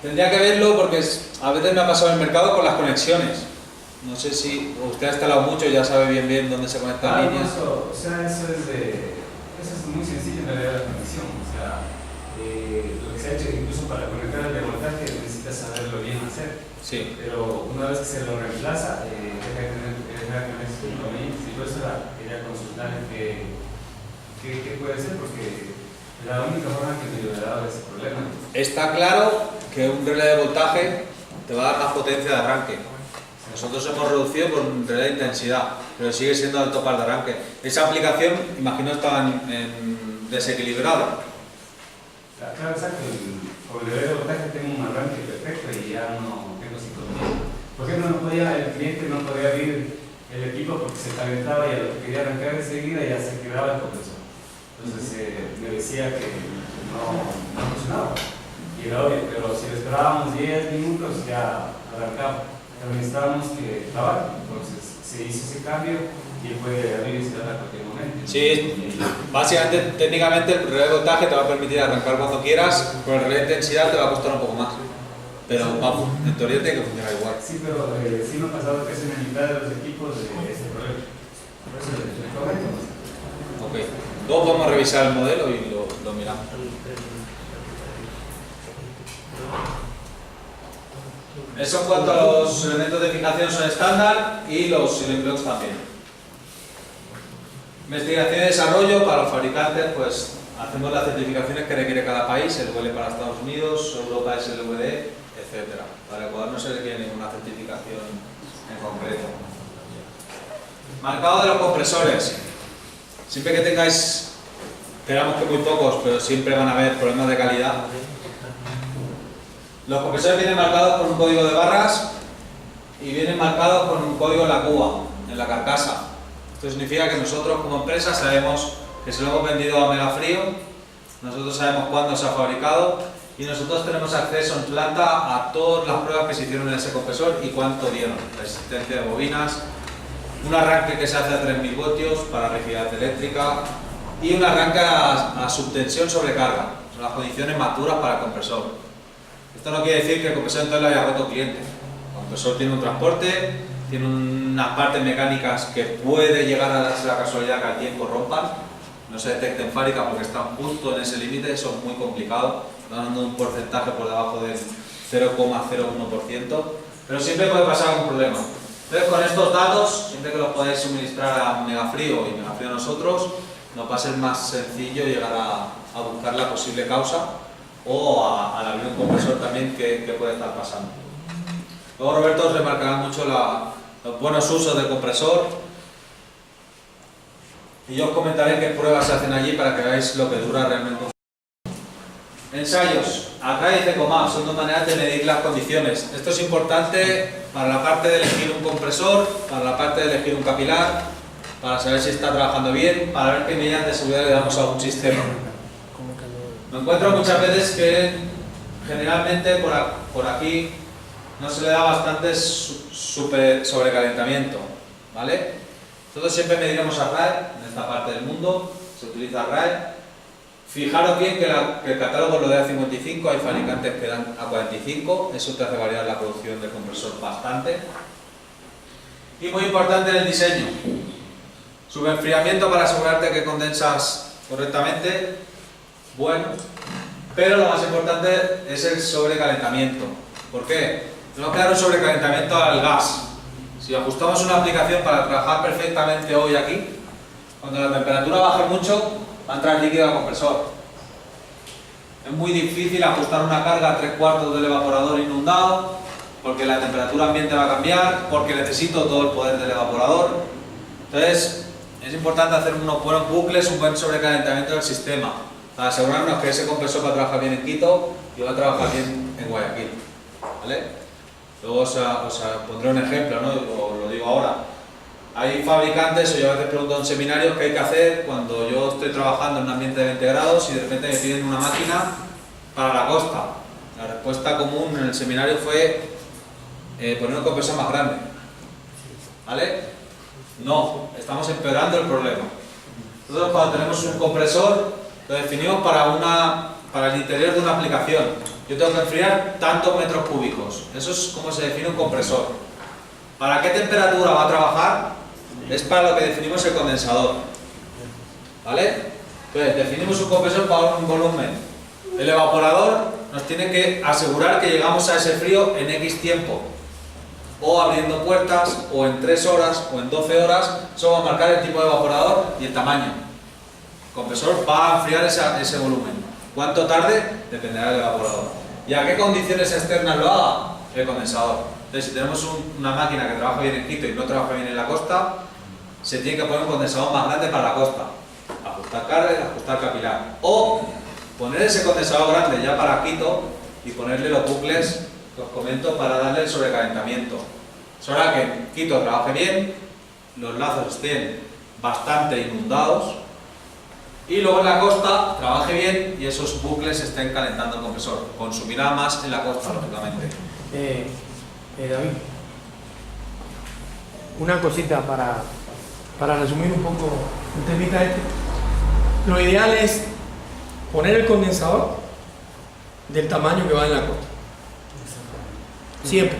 Tendría que verlo porque a veces me ha pasado en el mercado con las conexiones. No sé si usted ha instalado mucho y ya sabe bien dónde se conectan líneas. O sea, eso es muy sencillo en realidad la conexión. O sea, lo que se ha hecho incluso para conectar el de voltaje necesita saberlo bien hacer. Sí. Pero una vez que se lo reemplaza, deja de tener ese inconveniente. Y por eso quería consultarle qué puede ser, porque la única forma que me liberaba de ese problema. Está claro que un relé de voltaje te va a dar más potencia de arranque. Nosotros hemos reducido por relé de intensidad, pero sigue siendo alto par de arranque. Esa aplicación, imagino, estaba en desequilibrado. Claro, exacto. Con el relé de voltaje tengo un arranque perfecto y ya no tengo sintonía. Por ejemplo, el cliente no podía abrir el equipo porque se calentaba y a lo que quería arrancar enseguida ya se quebraba el compresor. Entonces me decía que no funcionaba. Y era obvio, pero si le esperábamos 10 minutos ya arrancaba. Pero necesitábamos que trabajar. Entonces se hizo ese cambio y él puede abrir y cerrar a cualquier momento. Sí, básicamente, técnicamente el relé de voltaje te va a permitir arrancar cuando quieras, pero el relé de intensidad te va a costar un poco más. Pero vamos, en teoría tiene que funcionar igual. Sí, pero sí me ha pasado que es en la mitad de los equipos de ese problema. Por eso le comento. Ok. Luego podemos revisar el modelo y lo miramos. Eso en cuanto a los elementos de fijación son estándar y los ceiling blocks también. Investigación y desarrollo para los fabricantes, pues hacemos las certificaciones que requiere cada país, el UL para Estados Unidos, Europa es el VD, etc. Para Ecuador no se requiere ninguna certificación en concreto. Marcado de los compresores. Siempre que tengáis, esperamos que muy pocos, pero siempre van a haber problemas de calidad. Los compresores vienen marcados con un código de barras y vienen marcados con un código en la cuba, en la carcasa. Esto significa que nosotros como empresa sabemos que se lo hemos vendido a Megafrío, nosotros sabemos cuándo se ha fabricado y nosotros tenemos acceso en planta a todas las pruebas que se hicieron en ese compresor y cuánto dieron, resistencia de bobinas, un arranque que se hace a 3000 voltios para rigidez eléctrica y un arranque a subtensión sobrecarga, son las condiciones maduras para el compresor. Esto no quiere decir que el compresor entonces lo haya roto cliente. El compresor tiene un transporte, tiene unas partes mecánicas que puede llegar a darse la casualidad que al tiempo rompan, no se detecten fábrica porque están justo en ese límite, eso es muy complicado, dando un porcentaje por debajo del 0,01%, pero siempre puede pasar algún problema. Entonces con estos datos, siempre que los podáis suministrar a Megafrío y Megafrío a nosotros, nos va a ser más sencillo llegar a buscar la posible causa o al abrir un compresor también que puede estar pasando. Luego Roberto os remarcará mucho los buenos usos del compresor y yo os comentaré qué pruebas se hacen allí para que veáis lo que dura realmente. Ensayos, ACRA y CECOMAP son dos maneras de medir las condiciones. Esto es importante para la parte de elegir un compresor, para la parte de elegir un capilar, para saber si está trabajando bien, para ver qué medidas de seguridad le damos a un sistema. Me encuentro muchas veces que generalmente por aquí no se le da bastante sobrecalentamiento, ¿vale? Nosotros siempre mediremos a RAE, en esta parte del mundo se utiliza RAE. Fijaros bien que el catálogo lo da a 55, hay fabricantes que dan a 45, eso te hace variar la producción del compresor bastante. Y muy importante en el diseño, subenfriamiento para asegurarte que condensas correctamente, bueno, pero lo más importante es el sobrecalentamiento. ¿Por qué? Tenemos que dar un sobrecalentamiento al gas. Si ajustamos una aplicación para trabajar perfectamente hoy aquí, cuando la temperatura baje mucho, va a entrar líquido al compresor. Es muy difícil ajustar una carga a 3/4 del evaporador inundado, porque la temperatura ambiente va a cambiar, porque necesito todo el poder del evaporador. Entonces, es importante hacer unos buenos bucles, un buen sobrecalentamiento del sistema, para asegurarnos que ese compresor va a trabajar bien en Quito y va a trabajar bien en Guayaquil. ¿Vale? Luego os pondré un ejemplo, ¿no? Lo digo ahora. Hay fabricantes, o yo a veces pregunto en seminarios qué hay que hacer cuando yo estoy trabajando en un ambiente de 20 grados y de repente me piden una máquina para la costa. La respuesta común en el seminario fue poner un compresor más grande. ¿Vale? No, estamos empeorando el problema. Nosotros cuando tenemos un compresor lo definimos para el interior de una aplicación. Yo tengo que enfriar tantos metros cúbicos. Eso es como se define un compresor. ¿Para qué temperatura va a trabajar? Es para lo que definimos el condensador. ¿Vale? Entonces, definimos un compresor para un volumen. El evaporador nos tiene que asegurar que llegamos a ese frío en X tiempo. O abriendo puertas, o en 3 horas, o en 12 horas. Eso va a marcar el tipo de evaporador y el tamaño. El compresor va a enfriar ese volumen. ¿Cuánto tarde? Dependerá del evaporador. ¿Y a qué condiciones externas lo haga? El condensador. Entonces, si tenemos una máquina que trabaja bien en Quito y no trabaja bien en la costa, se tiene que poner un condensador más grande para la costa. Ajustar carga y ajustar capilar. O poner ese condensador grande ya para Quito y ponerle los bucles que os comento para darle el sobrecalentamiento. Eso hará que en Quito trabaje bien, los lazos estén bastante inundados y luego en la costa trabaje bien y esos bucles estén calentando el compresor. Consumirá más en la costa, lógicamente. David, una cosita para resumir un poco el temita este. Lo ideal es poner el condensador del tamaño que va en la costa. Siempre.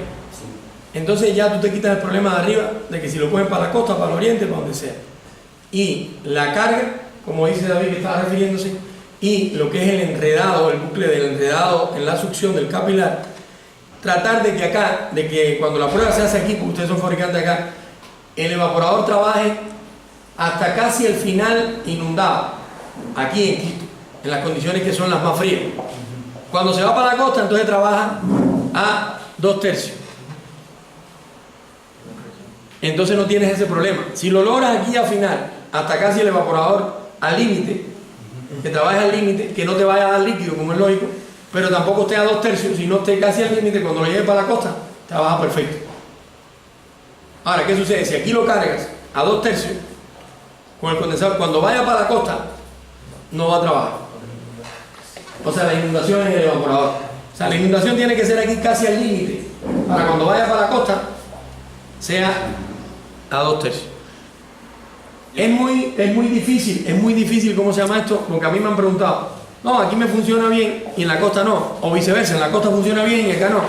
Entonces ya tú te quitas el problema de arriba, de que si lo cogen para la costa, para el oriente, para donde sea. Y la carga, como dice David que estaba refiriéndose, y lo que es el enredado, el bucle del enredado en la succión del capilar, tratar de que acá, de que cuando la prueba se hace aquí, porque ustedes son fabricantes acá, el evaporador trabaje hasta casi el final inundado, aquí en Quito, en las condiciones que son las más frías. Cuando se va para la costa, entonces trabaja a 2/3. Entonces no tienes ese problema. Si lo logras aquí al final, hasta casi el evaporador al límite, que trabajes al límite, que no te vaya a dar líquido, como es lógico, pero tampoco esté a 2/3, sino esté casi al límite, cuando lo lleves para la costa, trabaja perfecto. Ahora, ¿qué sucede? Si aquí lo cargas a 2/3, con el condensador, cuando vaya para la costa, no va a trabajar. O sea, la inundación es el evaporador. O sea, la inundación tiene que ser aquí casi al límite, para cuando vaya para la costa, sea a 2/3. Es muy difícil, ¿cómo se llama esto? Porque a mí me han preguntado, no, aquí me funciona bien y en la costa no, o viceversa, en la costa funciona bien y acá no.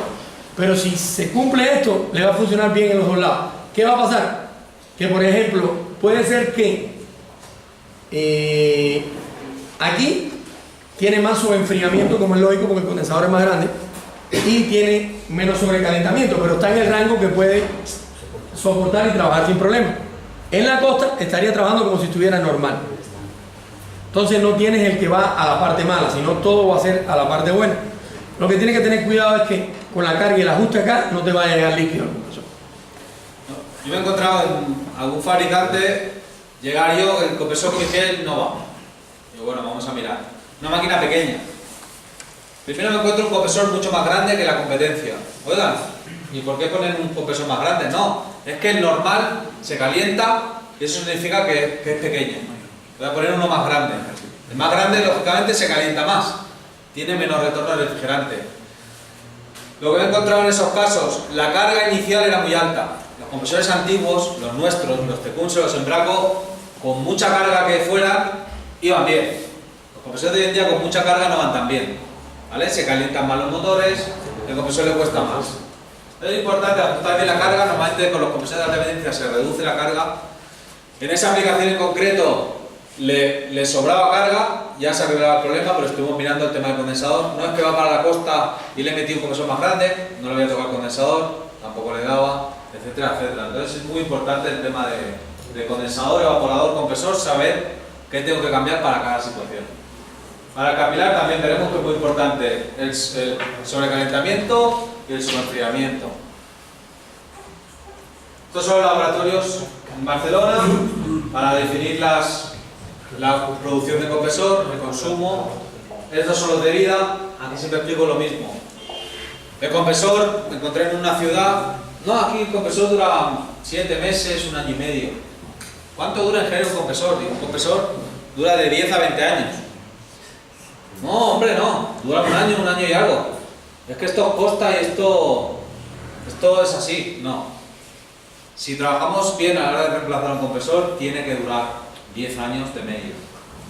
Pero si se cumple esto, le va a funcionar bien en los dos lados. ¿Qué va a pasar? Que, por ejemplo, puede ser que aquí tiene más sobreenfriamiento, como es lógico, porque el condensador es más grande, y tiene menos sobrecalentamiento, pero está en el rango que puede soportar y trabajar sin problema. En la costa estaría trabajando como si estuviera normal. Entonces no tienes el que va a la parte mala, sino todo va a ser a la parte buena. Lo que tienes que tener cuidado es que con la carga y el ajuste acá no te vaya a llegar líquido. Yo me he encontrado en algún fabricante, llegar yo, el compresor Miguel no va. Digo, bueno, vamos a mirar. Una máquina pequeña. Primero me encuentro un compresor mucho más grande que la competencia. Oigan, ¿y por qué ponen un compresor más grande? No, es que el normal se calienta y eso significa que es pequeño. Voy a poner uno más grande. El más grande, lógicamente, se calienta más. Tiene menos retorno al refrigerante. Lo que me he encontrado en esos casos, la carga inicial era muy alta. Los compresores antiguos, los nuestros, los Tecunse, los Embraco, con mucha carga que fuera, iban bien. Los compresores de hoy en día con mucha carga no van tan bien. ¿Vale? Se calientan mal los motores, el compresor le cuesta más. Es importante ajustar bien la carga. Normalmente con los compresores de alta eficiencia se reduce la carga. En esa aplicación en concreto le sobraba carga, ya se arreglaba el problema, pero estuvimos mirando el tema del condensador. No es que va para la costa y le he metido un compresor más grande, no le voy a tocar el condensador, tampoco le daba, etcétera, etcétera. Entonces es muy importante el tema de condensador, evaporador, compresor, saber qué tengo que cambiar para cada situación. Para el capilar también veremos que es muy importante el sobrecalentamiento y el sobreenfriamiento. Estos son los laboratorios en Barcelona para definir la producción de compresor, el consumo. Estos son los de vida, aquí siempre explico lo mismo. El compresor, me encontré en una ciudad, no, aquí el compresor dura 7 meses, 1 año y medio. ¿Cuánto dura en general un compresor? Digo, un compresor dura de 10 a 20 años. No, hombre, no, dura 1 año y algo. Es que esto costa y esto es así, no. Si trabajamos bien a la hora de reemplazar un compresor, tiene que durar 10 años de medio.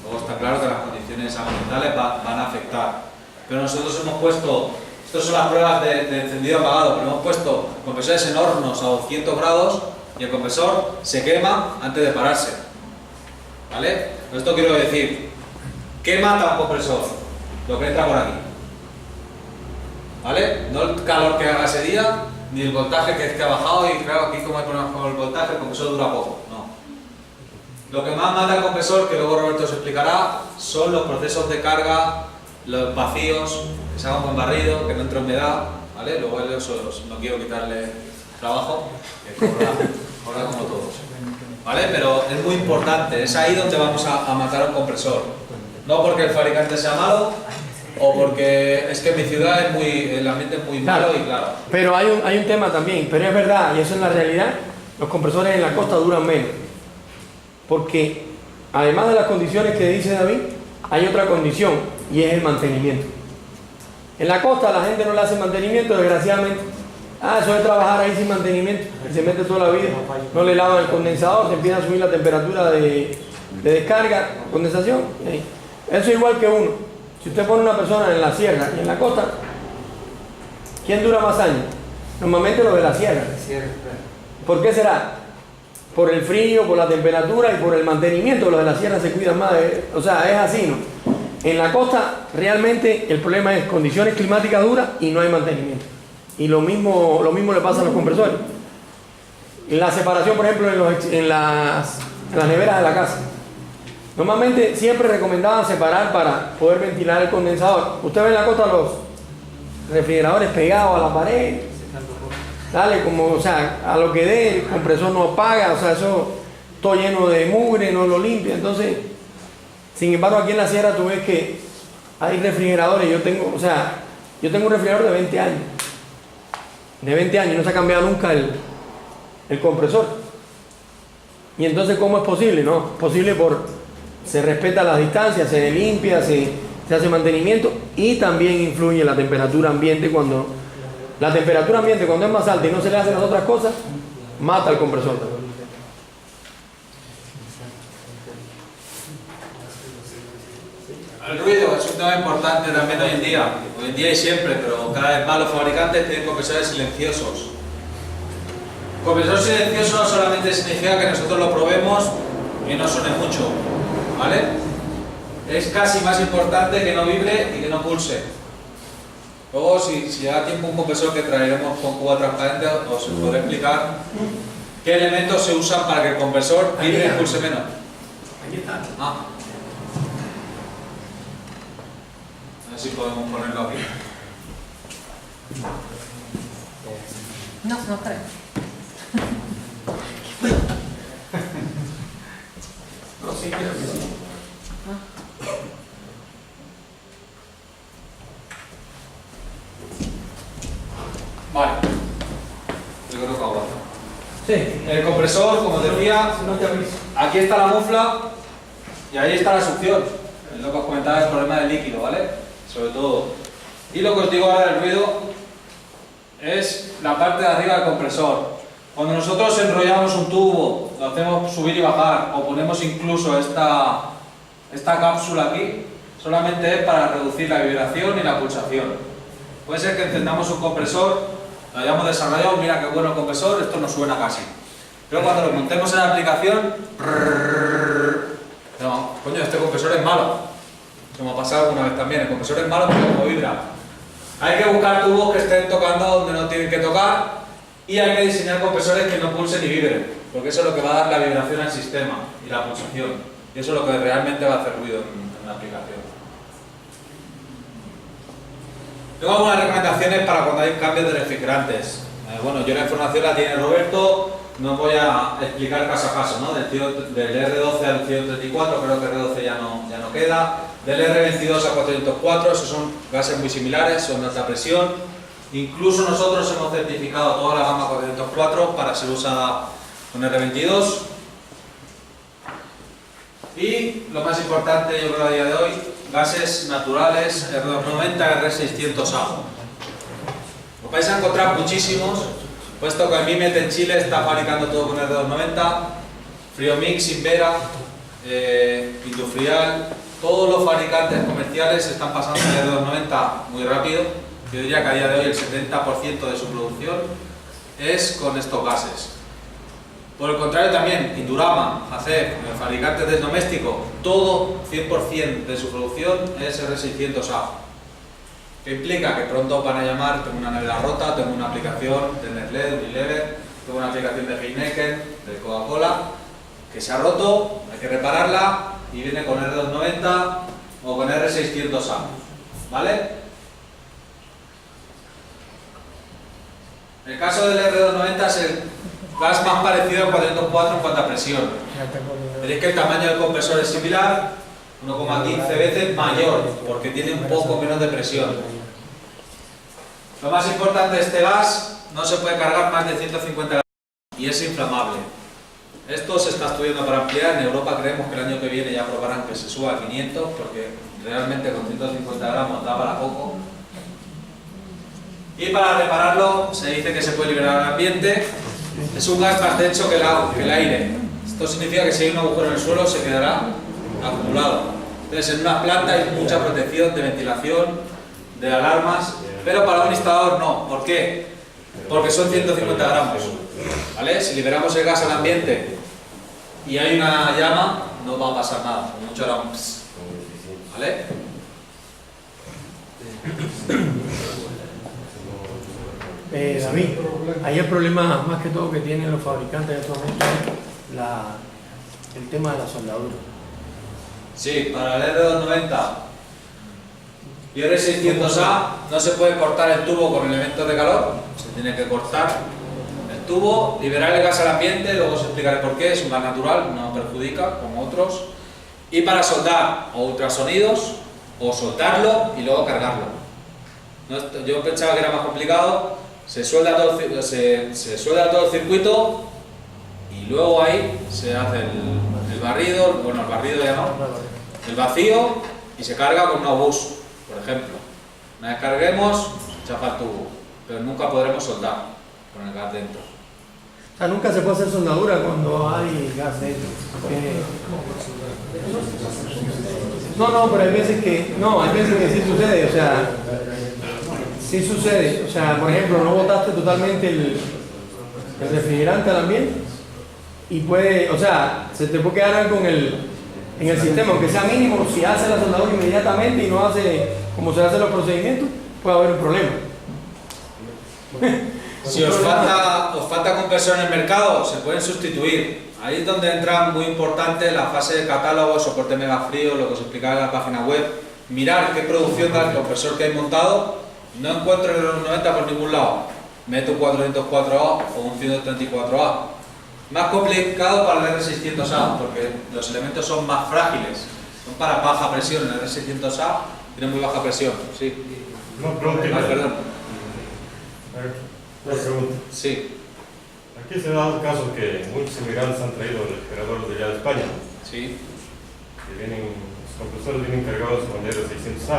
Luego está claro que las condiciones ambientales van a afectar. Pero nosotros hemos puesto, estas son las pruebas de encendido apagado, pero hemos puesto compresores en hornos a 200 grados y el compresor se quema antes de pararse. ¿Vale? Con esto quiero decir, ¿qué mata un compresor? Lo que entra por aquí. ¿Vale? No el calor que haga ese día, ni el voltaje que ha bajado, y claro, aquí como hay problemas con el voltaje, el compresor dura poco. No. Lo que más mata el compresor, que luego Roberto os explicará, son los procesos de carga, los vacíos, que se haga un buen barrido, que no entre humedad, ¿vale? Luego no quiero quitarle trabajo, que cobra como todos, ¿vale? Pero es muy importante, es ahí donde vamos a matar un compresor. No porque el fabricante sea malo, o porque es que en mi ciudad el ambiente es muy malo y claro. Pero hay un tema también, pero es verdad, y eso es la realidad, los compresores en la costa duran menos. Porque además de las condiciones que dice David, hay otra condición, y es el mantenimiento. En la costa la gente no le hace mantenimiento, desgraciadamente. Eso es trabajar ahí sin mantenimiento, y se mete toda la vida, no le lavan el condensador, se empieza a subir la temperatura de descarga, condensación. Eso es igual que uno. Si usted pone una persona en la sierra y en la costa, ¿quién dura más años? Normalmente los de la sierra. ¿Por qué será? Por el frío, por la temperatura y por el mantenimiento. Los de la sierra se cuidan más. O sea, es así, ¿no? En la costa realmente el problema es condiciones climáticas duras y no hay mantenimiento. Y lo mismo le pasa a los compresores. En la separación, por ejemplo, en las neveras de la casa. Normalmente siempre recomendaban separar para poder ventilar el condensador. Usted ve en la costa los refrigeradores pegados a la pared. Dale, como, o sea, a lo que dé, el compresor no apaga, o sea, eso todo lleno de mugre, no lo limpia. Entonces, sin embargo, aquí en la sierra tú ves que hay refrigeradores. Yo tengo un refrigerador de 20 años. De 20 años, no se ha cambiado nunca el compresor. Y entonces, ¿cómo es posible? No, es posible se respeta las distancias, se limpia, se hace mantenimiento y también influye la temperatura ambiente. Cuando la temperatura ambiente cuando es más alta y no se le hacen las otras cosas, mata al compresor. El ruido es un tema importante también hoy en día y siempre, pero cada vez más los fabricantes tienen compresores silenciosos. Compresor silencioso no solamente significa que nosotros lo probemos y no suene mucho, ¿vale? Es casi más importante que no vibre y que no pulse. Luego, si da tiempo un compresor que traeremos con cuba transparente, os podré explicar qué elementos se usan para que el compresor vibre y pulse menos. Aquí está. A ver si podemos ponerlo aquí. No creo. No, sí, creo que sí. Vale. Yo creo que aguanta. Sí. El compresor, como decía, No te aviso. aquí está la mufla y ahí está la succión. Es lo que os comentaba, el problema del líquido, ¿vale? Sobre todo. Y lo que os digo ahora del ruido es la parte de arriba del compresor. Cuando nosotros enrollamos un tubo, lo hacemos subir y bajar, o ponemos incluso esta cápsula aquí, solamente es para reducir la vibración y la pulsación. Puede ser que encendamos un compresor, lo hayamos desarrollado, mira qué bueno el compresor, esto no suena casi. Pero cuando lo montemos en la aplicación, no, coño, este compresor es malo. Como ha pasado alguna vez también, el compresor es malo porque como vibra. Hay que buscar tubos que estén tocando donde no tienen que tocar y hay que diseñar compresores que no pulsen ni vibren, porque eso es lo que va a dar la vibración al sistema y la pulsación. Y eso es lo que realmente va a hacer ruido en la aplicación. Tengo algunas recomendaciones para cuando hay cambios de refrigerantes. Bueno, yo la información la tiene Roberto, no voy a explicar caso a caso, ¿no? Del R12 al 134, creo que R12 ya no queda. Del R22 a 404, esos son gases muy similares, son de alta presión. Incluso nosotros hemos certificado toda la gama 404 para ser usada con R22. Y lo más importante, yo creo a día de hoy, gases naturales R290, R600A. Os vais a encontrar muchísimos, puesto que el Mimet en Chile está fabricando todo con R290, Friomix, Invera, Industrial, todos los fabricantes comerciales están pasando de R290 muy rápido. Yo diría que a día de hoy el 70% de su producción es con estos gases. Por el contrario también, Indurama, ACEP, fabricantes del doméstico, todo 100% de su producción es R600A. ¿Qué implica? Que pronto van a llamar, tengo una nevera rota, tengo una aplicación de Nestlé, de Unilever, tengo una aplicación de Heineken, de Coca-Cola, que se ha roto, hay que repararla y viene con R290 o con R600A. ¿Vale? El caso del R290 es el gas más parecido al 404 en cuanto a presión. Veréis que el tamaño del compresor es similar, 1,15 veces mayor, porque tiene un poco menos de presión. Lo más importante de este gas, no se puede cargar más de 150 gramos y es inflamable. Esto se está estudiando para ampliar. En Europa creemos que el año que viene ya aprobarán que se suba a 500, porque realmente con 150 gramos da para poco. Y para repararlo se dice que se puede liberar al ambiente. Es un gas más denso que el aire. Esto significa que si hay un agujero en el suelo se quedará acumulado. Entonces en una planta hay mucha protección de ventilación, de alarmas, pero para un instalador no. ¿Por qué? Porque son 150 gramos. ¿Vale? Si liberamos el gas al ambiente y hay una llama, no va a pasar nada. Mucho hará un pss. ¿Vale? David, ahí el problema más que todo que tienen los fabricantes actualmente es el tema de la soldadura. Sí, para el R290 y R600A no se puede cortar el tubo con elementos de calor, se tiene que cortar el tubo, liberar el gas al ambiente, luego os explicaré por qué, es un gas natural, no perjudica como otros. Y para soldar o ultrasonidos, o soldarlo y luego cargarlo. Yo pensaba que era más complicado. Se suelda todo el circuito y luego ahí se hace el barrido, bueno, el barrido ya no, el vacío, y se carga con un obús, por ejemplo. Una vez carguemos, chapa el tubo, pero nunca podremos soldar con el gas dentro. O sea, nunca se puede hacer soldadura cuando hay gas dentro. No, pero hay veces que sí sucede, o sea, sí sucede. O sea, por ejemplo, no botaste totalmente el refrigerante al ambiente y puede, o sea, se te puede quedar algo en el sistema, aunque sea mínimo. Si hace la soldadura inmediatamente y no hace como se hacen los procedimientos, puede haber un problema. Si os falta compresor en el mercado, se pueden sustituir. Ahí es donde entra muy importante la fase de catálogo, soporte mega frío, lo que os explicaba en la página web. Mirar qué producción da el compresor que hay montado. No encuentro el 90 por ningún lado. Meto un 404A o un 134A. Más complicado para el R600A, porque los elementos son más frágiles. Son para baja presión. El R600A tiene muy baja presión. Sí. No, perdón. Una pregunta. Sí. Aquí se da el caso que muchos inmigrantes han traído refrigeradores de allá de España. Sí. Que los compresores vienen cargados con el R600A.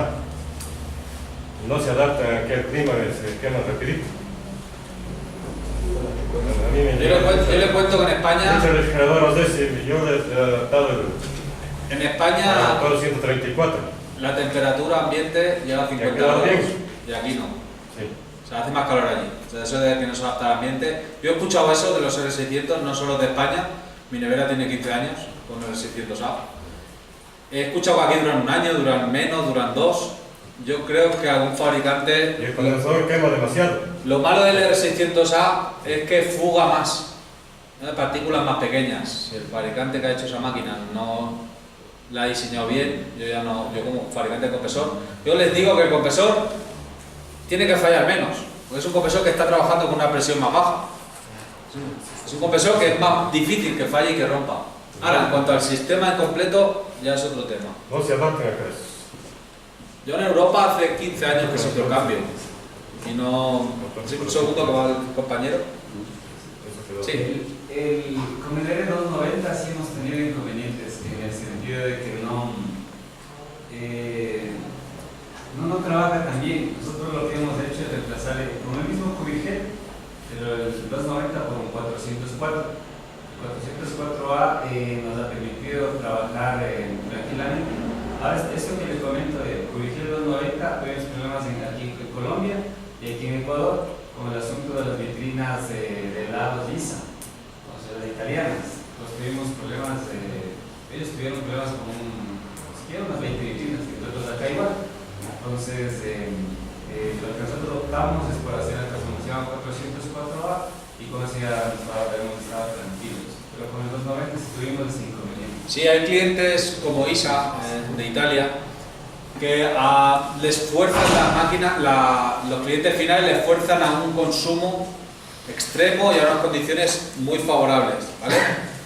No se adaptan a aquel clima y se queman rapidito. Yo le cuento que en España... Muchos refrigeradores de ese, yo les he adaptado en España... al 134. La temperatura ambiente llega a 50 grados y aquí no. Sí. O sea, hace más calor allí. O sea, eso de que no se adapta al ambiente. Yo he escuchado eso de los R600, no solo de España. Mi nevera tiene 15 años con el R600A. He escuchado que aquí duran un año, duran menos, duran 2. Yo creo que algún fabricante... Y el condensador quema demasiado. Lo malo del R600A es que fuga más. Partículas más pequeñas. Si el fabricante que ha hecho esa máquina no la ha diseñado bien, yo como fabricante de compresor, yo les digo que el compresor tiene que fallar menos, porque es un compresor que está trabajando con una presión más baja. Es un compresor que es más difícil que falle y que rompa. Ahora, en cuanto al sistema en completo, ya es otro tema. No se adaptan a eso. Yo en Europa hace 15 años que se hizo el cambio. Y no... Un segundo que va el compañero. Sí. Con el R290 sí hemos tenido inconvenientes en el sentido de que no trabaja tan bien. Nosotros lo que hemos hecho es reemplazar con el mismo cubigel, pero el 290 por un 404. El 404A nos ha permitido trabajar tranquilamente. Ahora, esto que les comento de cubigel 290, tuvimos problemas aquí en Colombia y aquí en Ecuador con el asunto de las vitrinas de helados Lisa, o sea, las italianas. Pues tuvimos problemas, ellos tuvieron problemas con unas 20 vitrinas, y nosotros acá igual. Entonces, lo que nosotros optamos es por hacer la transformación a 404A y con eso ya hemos estado tranquilos. Pero con el 290 tuvimos ese inconveniente. Sí, hay clientes como ISA de Italia que les fuerzan la máquina, los clientes finales les fuerzan a un consumo extremo y a unas condiciones muy favorables, ¿vale?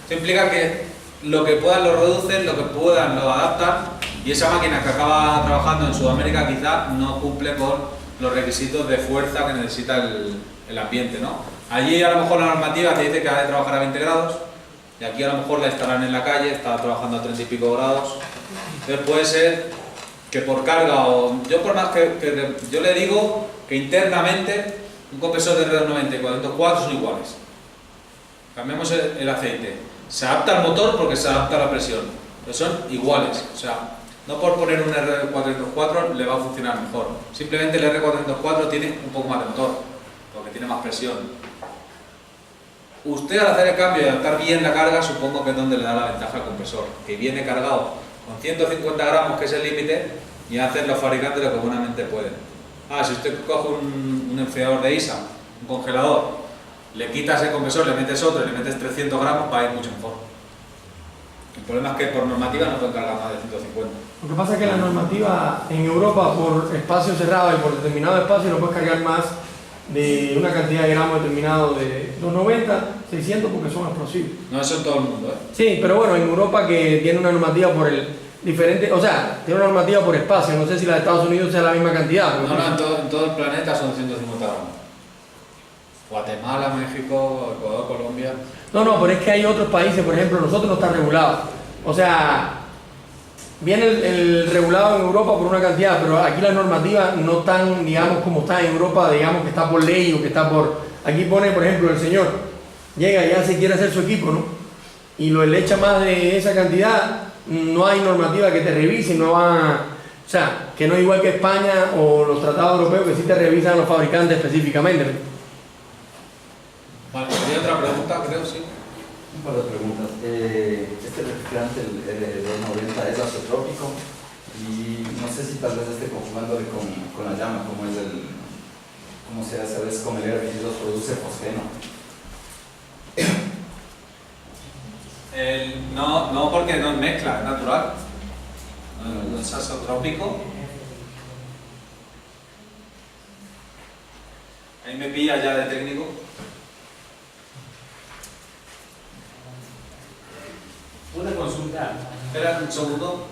Eso implica que lo que puedan lo reducen, lo que puedan lo adaptan, y esa máquina que acaba trabajando en Sudamérica quizá no cumple con los requisitos de fuerza que necesita el ambiente, ¿no? Allí a lo mejor la normativa te dice que ha de trabajar a 20 grados, y aquí a lo mejor la instalarán en la calle, está trabajando a 30 y pico grados. Entonces puede ser que por carga o... Yo por más que yo le digo que internamente un compresor de R290 y 404 son iguales. Cambiamos el aceite. Se adapta al motor porque se adapta a la presión, pero son iguales. O sea, no por poner un R404 le va a funcionar mejor. Simplemente el R404 tiene un poco más de motor, porque tiene más presión. Usted al hacer el cambio y adaptar bien la carga, supongo que es donde le da la ventaja al compresor, que viene cargado con 150 gramos, que es el límite, y hacen los fabricantes lo que buenamente pueden. Si usted coge un enfriador de ISA, un congelador, le quitas el compresor, le metes otro y le metes 300 gramos, va a ir mucho mejor. El problema es que por normativa no pueden cargar más de 150. Lo que pasa es que la normativa en Europa, por espacio cerrado y por determinado espacio, no puedes cargar más de una cantidad de gramos determinado de 290, 600, porque son explosivos. No, eso en todo el mundo, ¿eh? Sí, pero bueno, en Europa, que tiene una normativa por el diferente, o sea, tiene una normativa por espacio, no sé si la de Estados Unidos sea la misma cantidad. No, en todo el planeta son 150 gramos. Guatemala, México, Ecuador, Colombia. No, pero es que hay otros países, por ejemplo, nosotros no está regulado. O sea, viene el regulado en Europa por una cantidad, pero aquí las normativas no están, digamos, como está en Europa, digamos que está por ley o que está por... Aquí pone, por ejemplo, el señor llega y ya se quiere hacer su equipo, ¿no? Y le echa más de esa cantidad, no hay normativa que te revise, no va... O sea, que no es igual que España o los tratados europeos que sí te revisan a los fabricantes específicamente. Vale, ¿hay otra pregunta? Creo, sí. Un par de preguntas. Este refrigerante, el R290, es azotrópico y no sé si tal vez esté conjugándole con la llama, como es ¿cómo se hace? A veces con el R22 produce fosgeno. No, porque no es mezcla, es natural. No es azotrópico. Ahí me pilla ya de técnico. Una consulta. Espera un segundo.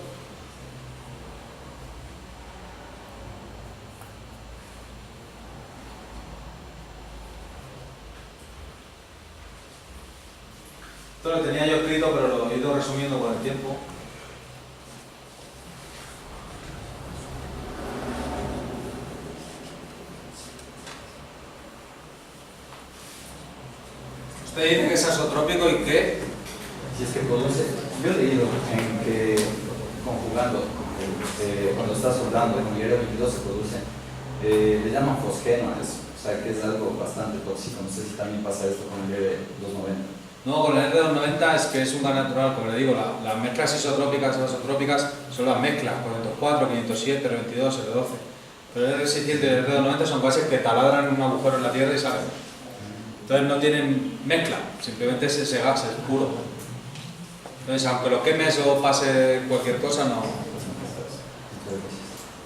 Esto lo tenía yo escrito, pero lo he ido resumiendo con el tiempo. Usted dice que es azotrópico y que... Si es que produce, yo he leído en que conjugando, cuando está soldando con el R22 se produce, le llaman fosgeno, o sea que es algo bastante tóxico. No sé si también pasa esto con el R290. No, con el R290 es que es un gas natural, como le digo, las mezclas isotrópicas o azotrópicas son las mezclas, 404, 507, R22, R12. Pero el R600 y el R290 son gases que taladran un agujero en la tierra y salen. Entonces no tienen mezcla, simplemente es ese gas, es puro. Entonces, aunque lo quemes o pase cualquier cosa, no.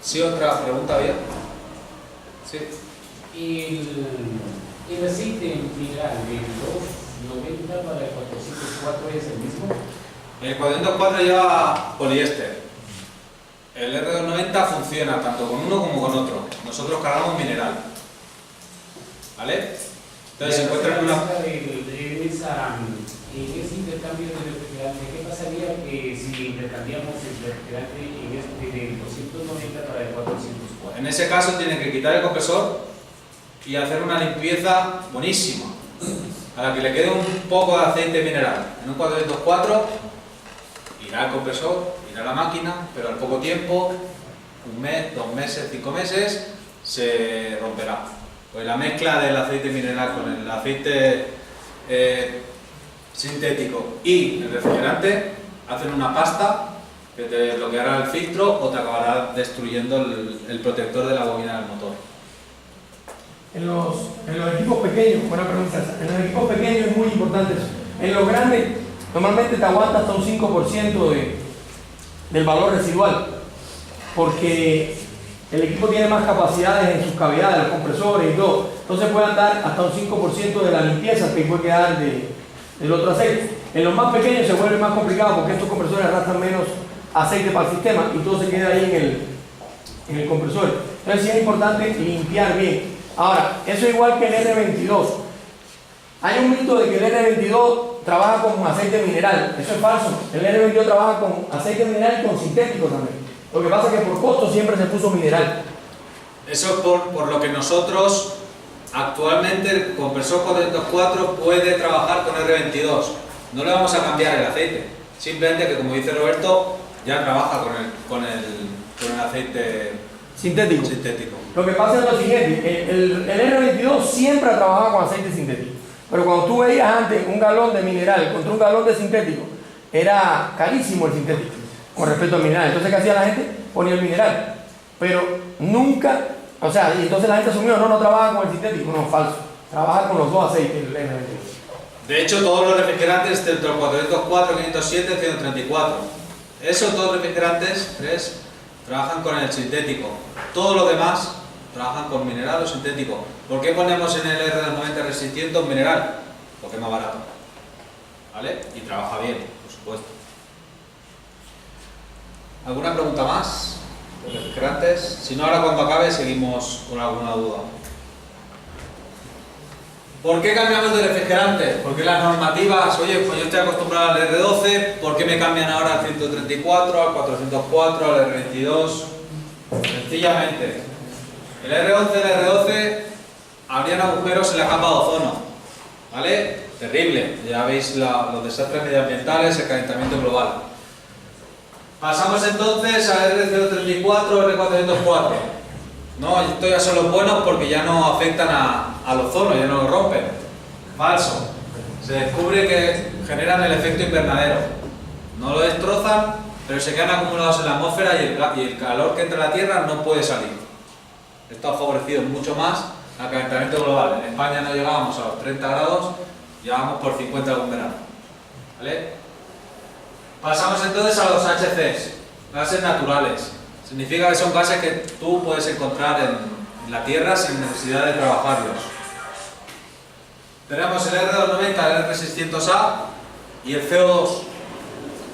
¿Sí, otra pregunta había? Sí. ¿El aceite mineral del 290 para el 404 es el mismo? El 404 lleva poliéster. El R290 funciona tanto con uno como con otro. Nosotros cargamos mineral. ¿Vale? Entonces se encuentra en una... En ese intercambio de refrigerante, ¿qué pasaría que si intercambiamos el refrigerante del 290 para el 404? En ese caso tienen que quitar el compresor y hacer una limpieza buenísima, a la que le quede un poco de aceite mineral. En un 404 irá el compresor, irá la máquina, pero al poco tiempo, un mes, 2 meses, 5 meses, se romperá. Pues la mezcla del aceite mineral con el aceite sintético y el refrigerante hacen una pasta que te bloqueará el filtro o te acabará destruyendo el protector de la bobina del motor. En los equipos pequeños, buena pregunta, en los equipos pequeños es muy importante eso. En los grandes, normalmente te aguanta hasta un 5% del valor residual, porque el equipo tiene más capacidades en sus cavidades, los compresores y todo. entonces puede andar hasta un 5% de la limpieza que puede quedar del otro aceite. En los más pequeños se vuelve más complicado porque estos compresores arrastran menos aceite para el sistema y todo se queda ahí en el compresor. Entonces sí es importante limpiar bien. Ahora, eso es igual que el R22. Hay un mito de que el R22 trabaja con aceite mineral. Eso es falso. El R22 trabaja con aceite mineral y con sintético también. Lo que pasa es que por costo siempre se puso mineral. Eso es por lo que nosotros actualmente el compresor 404 puede trabajar con R22. No le vamos a cambiar el aceite. Simplemente que, como dice Roberto, ya trabaja con el aceite sintético. Lo que pasa es lo siguiente, el R22 siempre ha trabajado con aceite sintético, pero cuando tú veías antes un galón de mineral contra un galón de sintético, era carísimo el sintético con respecto al mineral. Entonces, ¿qué hacía la gente? Ponía el mineral, pero nunca, o sea, y entonces la gente asumió, no trabaja con el sintético. No, falso, trabaja con los dos aceites, el R22. De hecho, todos los refrigerantes, entre el 404, 507 y 134, todos los refrigerantes trabajan con el sintético. Todo lo demás trabajan con mineral o sintético. ¿Por qué ponemos en el R290 R600 mineral? Porque es más barato, ¿vale? Y trabaja bien, por supuesto. ¿Alguna pregunta más? ¿Los refrigerantes? Si no, ahora cuando acabe seguimos con alguna duda. ¿Por qué cambiamos de refrigerante? Porque las normativas, oye, pues yo estoy acostumbrado al R12, ¿por qué me cambian ahora al 134, al 404, al R22? Sencillamente, el R11 y el R12 habrían agujeros en la capa de ozono, ¿vale? Terrible, ya veis los desastres medioambientales, el calentamiento global. Pasamos entonces al R034, R404. No, estos ya son los buenos porque ya no afectan al ozono, ya no lo rompen. Falso. Se descubre que generan el efecto invernadero. No lo destrozan, pero se quedan acumulados en la atmósfera y el calor que entra a la Tierra no puede salir. Esto ha favorecido mucho más al calentamiento global. En España no llegábamos a los 30 grados, llegábamos por 50 algún verano. ¿Vale? Pasamos entonces a los HCs, gases naturales. Significa que son gases que tú puedes encontrar en la Tierra sin necesidad de trabajarlos. Tenemos el R290, el R600A y el CO2.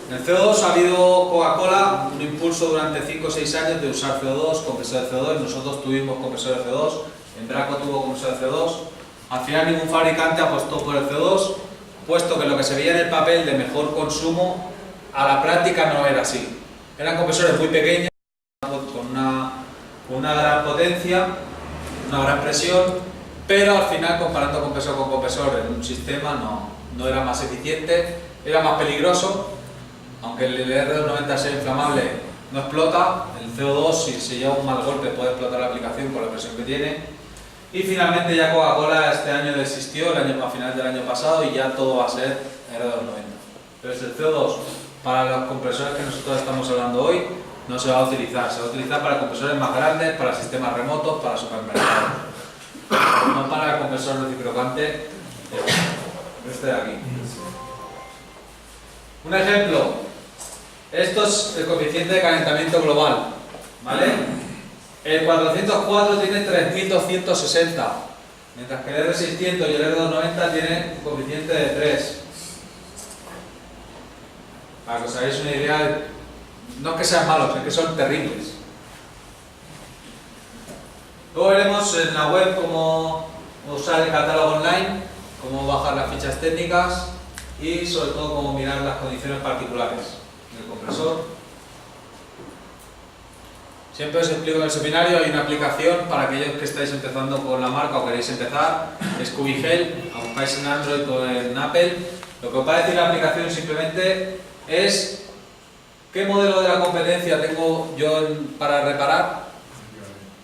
En el CO2 ha habido Coca-Cola un impulso durante 5 o 6 años de usar CO2, compresor de CO2. Nosotros tuvimos compresor de CO2, Embraco tuvo compresor de CO2. Al final ningún fabricante apostó por el CO2, puesto que lo que se veía en el papel de mejor consumo, a la práctica no era así. Eran compresores muy pequeños, con una gran potencia, una gran presión, pero al final, comparando compresor con compresor en un sistema, no era más eficiente, era más peligroso. Aunque el R290 sea inflamable, no explota. El CO2, si se lleva un mal golpe, puede explotar la aplicación con la presión que tiene. Y finalmente ya Coca-Cola este año desistió, a final del año pasado, y ya todo va a ser R290. Entonces el CO2 para los compresores que nosotros estamos hablando hoy no se va a utilizar. Se va a utilizar para compresores más grandes, para sistemas remotos, para supermercados. No para el compresor reciprocante este de aquí. Un ejemplo. Esto es el coeficiente de calentamiento global, ¿vale? El 404 tiene 3260, mientras que el R600 y el R290 tienen un coeficiente de 3. Para que os hagáis una idea, no es que sean malos, es que son terribles. Luego veremos en la web cómo usar el catálogo online, cómo bajar las fichas técnicas y sobre todo cómo mirar las condiciones particulares del compresor. Siempre os explico en el seminario, hay una aplicación para aquellos que estáis empezando con la marca o queréis empezar, es Cubigel, la buscáis en Android o en Apple. Lo que os va a decir la aplicación simplemente es qué modelo de la competencia tengo yo para reparar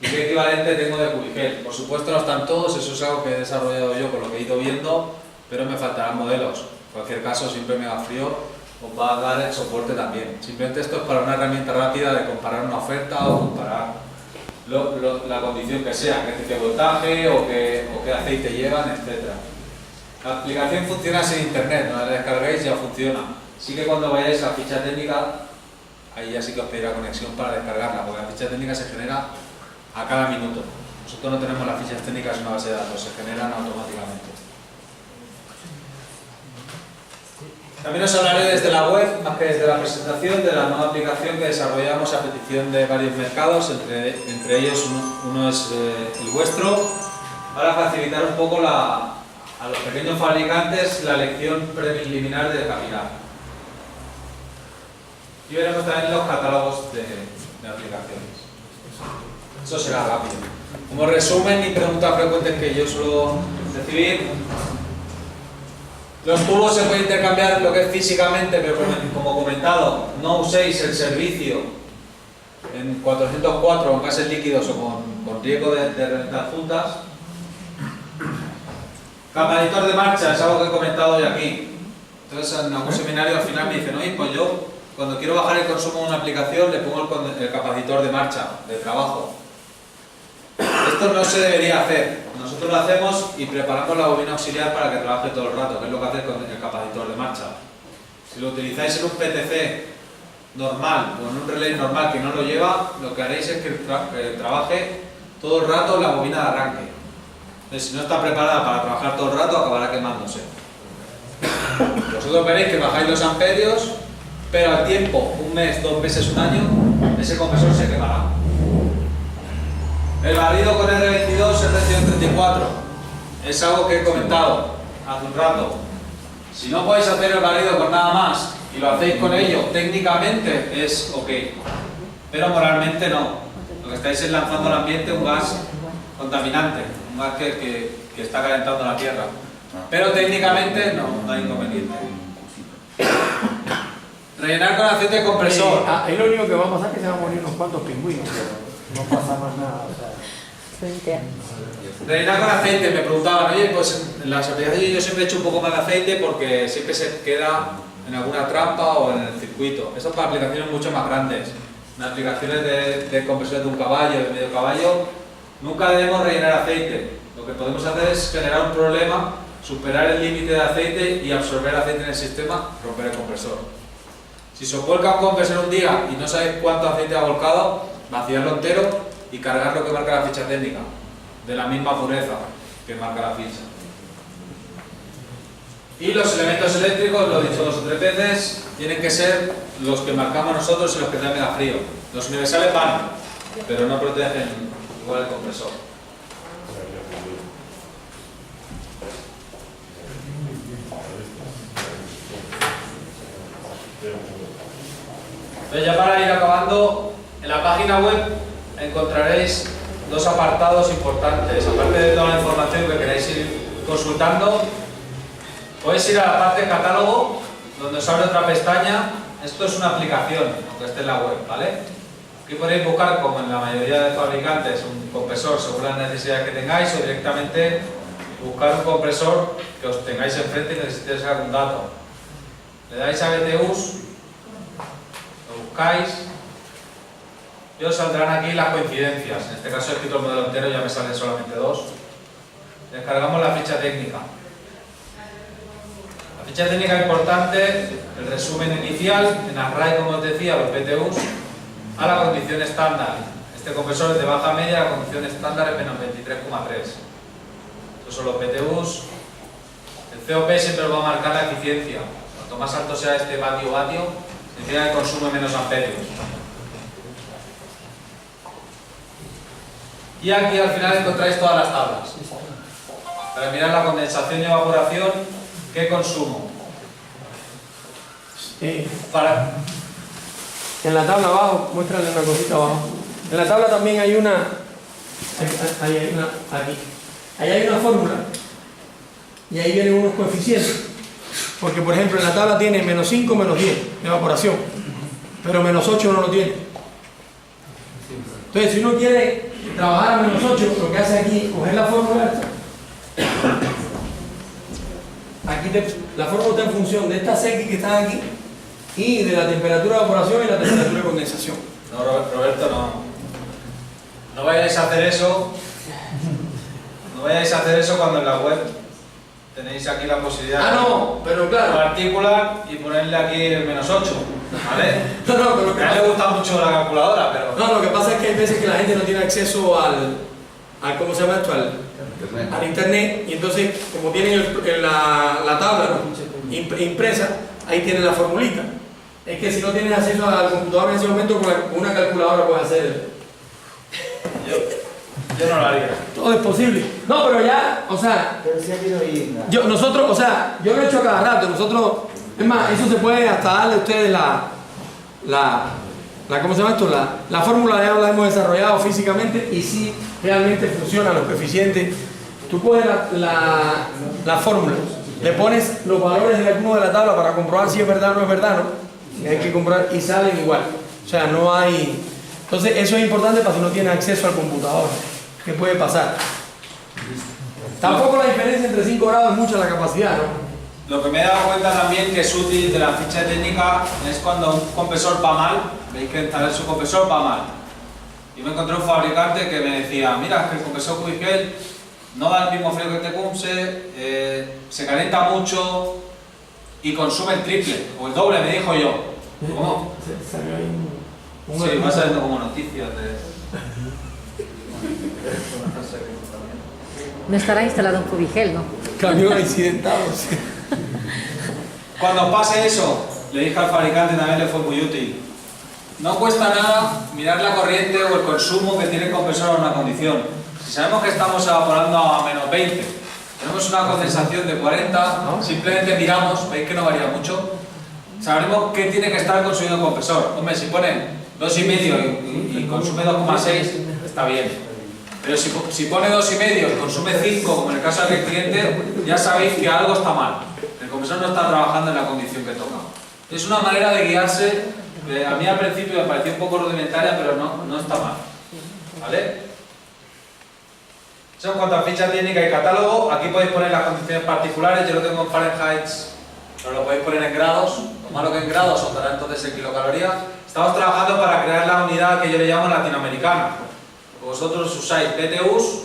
y qué equivalente tengo de Cubigel. Por supuesto no están todos, eso es algo que he desarrollado yo con lo que he ido viendo, pero me faltarán modelos. En cualquier caso, siempre Megafrío os va a dar el soporte también. Simplemente esto es para una herramienta rápida de comparar una oferta o comparar la condición que sea, qué voltaje o qué aceite llevan, etc. La aplicación funciona sin internet, no la descarguéis, ya funciona. Sí que cuando vayáis a la ficha técnica, ahí ya sí que os pedirá conexión para descargarla, porque la ficha técnica se genera a cada minuto. O Nosotros no tenemos las fichas técnicas en una base de datos, se generan automáticamente. También os hablaré desde la web, más que desde la presentación, de la nueva aplicación que desarrollamos a petición de varios mercados, entre ellos uno es el vuestro, para facilitar un poco a los pequeños fabricantes la elección preliminar de capilar. Y veremos también los catálogos de aplicaciones. Eso será rápido. Como resumen y preguntas frecuentes que yo suelo recibir, los tubos se pueden intercambiar lo que es físicamente, pero como comentado, no uséis el servicio en 404 con gases líquidos o con riesgo de reventar juntas. Capacitador de marcha es algo que he comentado hoy aquí. Entonces en algún seminario al final me dicen, oye, pues yo cuando quiero bajar el consumo de una aplicación le pongo el capacitor de marcha, de trabajo. Esto no se debería hacer. Nosotros lo hacemos y preparamos la bobina auxiliar para que trabaje todo el rato, que es lo que hace con el capacitor de marcha. Si lo utilizáis en un PTC normal o en un relay normal que no lo lleva, lo que haréis es que trabaje todo el rato la bobina de arranque. Entonces, si no está preparada para trabajar todo el rato, acabará quemándose. Vosotros veréis que bajáis los amperios, pero al tiempo, un mes, 2 meses, un año, ese compresor se quemará. El barrido con R22, R134, es algo que he comentado hace un rato. Si no podéis hacer el barrido con nada más y lo hacéis con ello, técnicamente es ok, pero moralmente no. Lo que estáis es lanzando al ambiente un gas contaminante, un gas que está calentando la tierra. Pero técnicamente no hay inconveniente. Rellenar con aceite compresor. Ahí lo único que va a pasar es que se van a morir unos cuantos pingüinos, pero no pasa más nada. O sea. Rellenar con aceite, me preguntaban, oye, pues en las aplicaciones yo siempre he hecho un poco más de aceite porque siempre se queda en alguna trampa o en el circuito. Eso para aplicaciones mucho más grandes. En aplicaciones de compresores de un caballo, de medio caballo, nunca debemos rellenar aceite. Lo que podemos hacer es generar un problema, superar el límite de aceite y absorber aceite en el sistema, romper el compresor. Si se os vuelca un compresor un día y no sabéis cuánto aceite ha volcado, vaciarlo entero y cargar lo que marca la ficha técnica, de la misma pureza que marca la ficha. Y los elementos eléctricos, lo he dicho 2 o 3 veces, tienen que ser los que marcamos nosotros y los que también da frío. Los universales van, pero no protegen igual el compresor. Entonces, ya para ir acabando, en la página web encontraréis 2 apartados importantes. Aparte de toda la información que queráis ir consultando, podéis ir a la parte catálogo, donde os abre otra pestaña. Esto es una aplicación, aunque esté en la web, ¿vale? Aquí podéis buscar, como en la mayoría de fabricantes, un compresor según las necesidades que tengáis, o directamente buscar un compresor que os tengáis enfrente y necesitéis algún dato. Le dais a BTUs, lo buscáis y os saldrán aquí las coincidencias. En este caso he escrito el modelo entero, ya me salen solamente 2. Descargamos la ficha técnica. La ficha técnica importante, el resumen inicial, en array, como os decía, los BTUs, a la condición estándar. Este compresor es de baja media, la condición estándar es menos 23,3. Estos son los BTUs. El COP siempre os va a marcar la eficiencia. Cuanto más alto sea este vatio, significa que consume menos amperios. Y aquí al final encontráis todas las tablas. Para mirar la condensación y evaporación, ¿qué consumo? En la tabla abajo, muéstrale una cosita abajo. En la tabla también hay una, aquí. Ahí hay una fórmula y ahí vienen unos coeficientes. Porque por ejemplo en la tabla tiene menos 5, menos 10 de evaporación, pero menos 8 no lo tiene. Entonces si uno quiere trabajar a menos 8, lo que hace aquí es coger la fórmula esta. Aquí la fórmula está en función de estas X que están aquí y de la temperatura de evaporación y la temperatura de condensación. No, Roberto, no vayáis a hacer eso. No vayáis a hacer eso cuando en la web tenéis aquí la posibilidad pero claro, de articular y ponerle aquí el menos 8, ¿vale? pero a mí le gusta mucho la calculadora, pero... No, lo que pasa es que hay veces que la gente no tiene acceso ¿cómo se llama esto? Al internet, y entonces como tienen la tabla, ¿no?, impresa, ahí tienen la formulita. Es que si no tienes acceso al computador en ese momento, con una calculadora puedes hacer. Yo no lo haría. Todo es posible. No, pero ya, o sea, Pero si ha habido ahí. nosotros, o sea, yo lo he hecho a cada rato. Nosotros, es más, eso se puede hasta darle a ustedes ¿cómo se llama esto? La fórmula ya la hemos desarrollado físicamente y sí realmente funcionan los coeficientes. Tú coges la fórmula, le pones los valores de alguno de la tabla para comprobar si es verdad o no es verdad, ¿no? Y hay que comprobar y salen igual. O sea, no hay. Entonces, eso es importante para si no tienes acceso al computador. ¿Qué puede pasar? Tampoco la diferencia entre 5 grados es mucha la capacidad, ¿no? Lo que me he dado cuenta también que es útil de la ficha técnica es cuando un compresor va mal, veis que instalar su compresor va mal. Y me encontré un fabricante que me decía, mira, que el compresor Cubigel no da el mismo frío que Tecumse, se calienta mucho y consume el triple, o el doble, me dijo yo. ¿Cómo? Sí, va saliendo como noticias de... No estará instalado un Cubigel, ¿no? Camión accidentado, sí. Cuando pase eso, le dije al fabricante, también le fue muy útil. No cuesta nada mirar la corriente o el consumo que tiene el compresor en una condición. Si sabemos que estamos evaporando a menos 20, tenemos una condensación de 40, simplemente miramos, veis que no varía mucho, sabremos que tiene que estar consumiendo el compresor. Hombre, si ponen 2,5 y consume 2,6, está bien. Pero si pone 2,5 y consume 5, como en el caso del cliente, ya sabéis que algo está mal. El compresor no está trabajando en la condición que toca. Es una manera de guiarse, a mí al principio me pareció un poco rudimentaria, pero no está mal. ¿Vale? Eso en cuanto a ficha técnica y catálogo. Aquí podéis poner las condiciones particulares, yo lo tengo en Fahrenheit, pero lo podéis poner en grados. Lo malo que en grados os dará entonces en kilocalorías. Estamos trabajando para crear la unidad que yo le llamo latinoamericana. Vosotros usáis BTUs,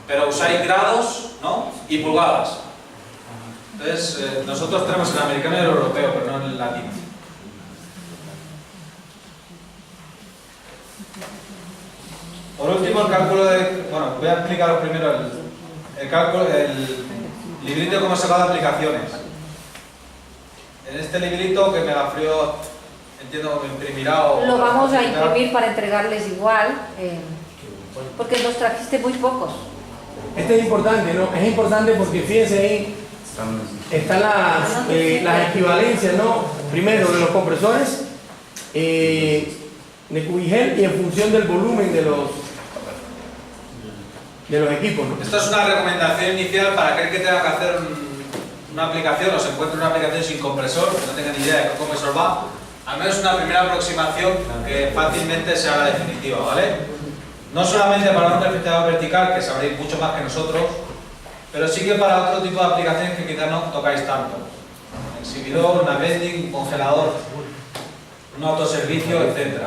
pero usáis grados, ¿no?, y pulgadas. Entonces, nosotros tenemos el americano y el europeo, pero no el latino. Por último, el cálculo de... Bueno, voy a explicaros primero el cálculo, el librito de cómo se va de aplicaciones. En este librito que Megafrío, entiendo que me imprimirá o... Lo vamos a imprimir para entregarles igual, porque nos trajiste muy pocos. Este es importante, ¿no? Es importante porque fíjense ahí, están las equivalencias, ¿no? Primero de los compresores de Cubigel y en función del volumen de los equipos, ¿no? Esto es una recomendación inicial para aquel que tenga que hacer una aplicación o se encuentre una aplicación sin compresor, que no tenga ni idea de qué compresor va. Al menos una primera aproximación que fácilmente se haga definitiva, ¿vale? No solamente para un refrigerador vertical, que sabréis mucho más que nosotros, pero sí que para otro tipo de aplicaciones que quizás no tocáis tanto. Un exhibidor, una vending, un congelador, un autoservicio, etc.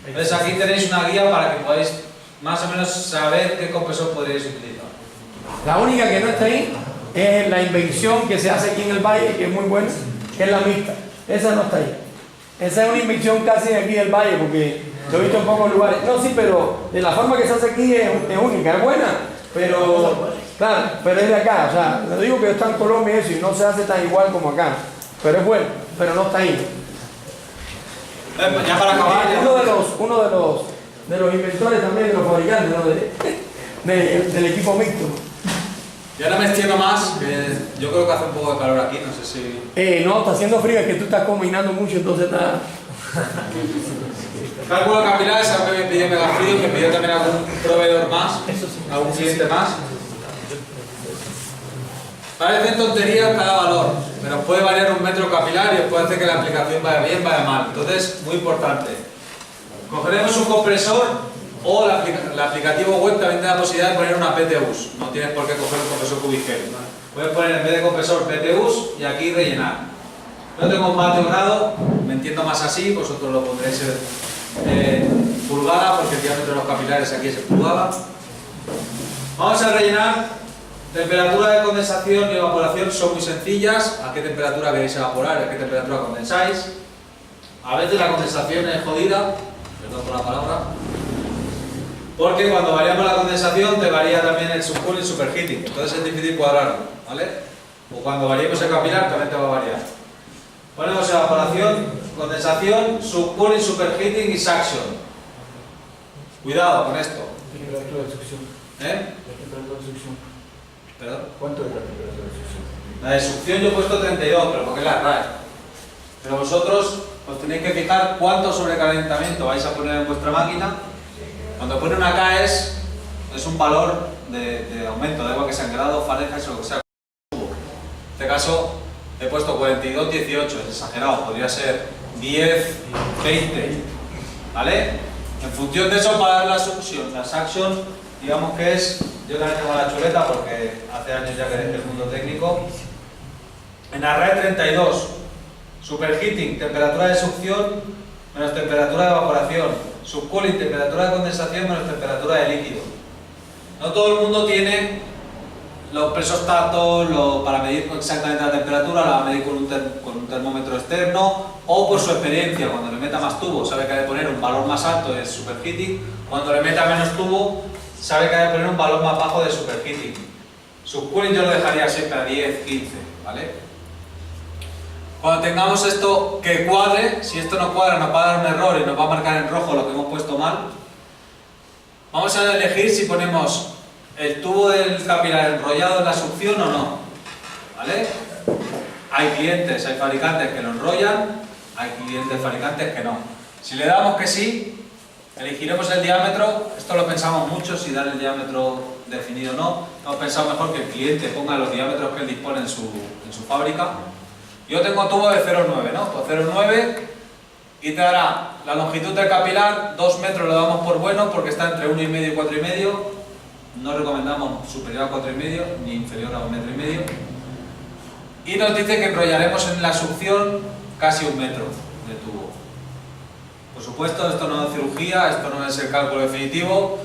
Entonces aquí tenéis una guía para que podáis más o menos saber qué compresor podríais utilizar. La única que no está ahí es la invención que se hace aquí en el valle, que es muy buena, que es la mixta. Esa no está ahí. Esa es una invención casi de aquí del valle, porque lo he visto en pocos lugares. No, sí, pero de la forma que se hace aquí es única, es buena, pero claro, pero es de acá. O sea, no digo que está en Colombia eso y no se hace tan igual como acá, pero es bueno, pero no está ahí. Ya para acabar, uno de los inventores también, de los fabricantes, ¿no? del equipo mixto. Y ahora me extiendo más, que yo creo que hace un poco de calor aquí, no sé si... No, está haciendo frío, es que tú estás combinando mucho, entonces está... Cálculo capilar es algo que me pidió Megafrío, me pidió también algún proveedor más, algún cliente más. Parecen tonterías cada valor, pero puede variar un metro capilar y puede hacer que la aplicación vaya bien, vaya mal. Entonces, muy importante. Cogeremos un compresor o el aplicativo web también tiene la posibilidad de poner una PTUs. No tienes por qué coger un compresor Cubigel. Puedes poner en vez de compresor PTUs y aquí rellenar. Yo tengo más de un grado, me entiendo más así, vosotros lo pondréis en pulgada porque el diámetro de los capilares aquí es en pulgada. Vamos a rellenar. Temperatura de condensación y evaporación son muy sencillas. ¿A qué temperatura queréis evaporar? ¿A qué temperatura condensáis? A veces la condensación es jodida, perdón por la palabra, Porque cuando variamos la condensación te varía también el subcooling y superheating, entonces es difícil cuadrarlo, ¿vale? O cuando variemos el capilar también te va a variar. Ponemos evaporación, condensación, subcooling, superheating y suction. Cuidado con esto. Temperatura de succión. ¿Eh? La temperatura de succión. ¿Perdón? ¿Cuánto es la temperatura de succión? La de succión yo he puesto 32, pero porque es la RAE. Pero vosotros os tenéis que fijar cuánto sobrecalentamiento vais a poner en vuestra máquina. Cuando pone una K es un valor de aumento, da igual que sea en grados, Fahrenheit o lo que sea. En este caso he puesto 42, 18, es exagerado, podría ser 10, 20, ¿vale? En función de eso para dar la succión, la suction, digamos que es, yo también tengo la chuleta porque hace años ya que dejé el mundo técnico. En array 32, superheating, temperatura de succión menos temperatura de evaporación, subcooling, temperatura de condensación menos temperatura de líquido. No todo el mundo tiene los presostatos para medir exactamente la temperatura, la va a medir con un termómetro externo o por su experiencia, cuando le meta más tubo sabe que ha de poner un valor más alto de superheating, cuando le meta menos tubo sabe que ha de poner un valor más bajo de superheating. Subcooling yo lo dejaría siempre a 10, 15, ¿vale? Cuando tengamos esto que cuadre, si esto no cuadra nos va a dar un error y nos va a marcar en rojo lo que hemos puesto mal. Vamos a elegir si ponemos el tubo del capilar enrollado en la succión o no, ¿vale? Hay clientes, hay fabricantes que lo enrollan, hay clientes fabricantes que no. Si le damos que sí, elegiremos el diámetro. Esto lo pensamos mucho, si dar el diámetro definido o no. Hemos pensado mejor que el cliente ponga los diámetros que él dispone en su fábrica. Yo tengo tubo de 0,9, ¿no? Pues 0,9 y te dará la longitud del capilar, 2 metros lo damos por bueno porque está entre 1,5 y 4,5. No recomendamos superior a 4,5 ni inferior a 1,5 metros. Y nos dice que enrollaremos en la succión casi 1 metro de tubo. Por supuesto, esto no es cirugía, esto no es el cálculo definitivo.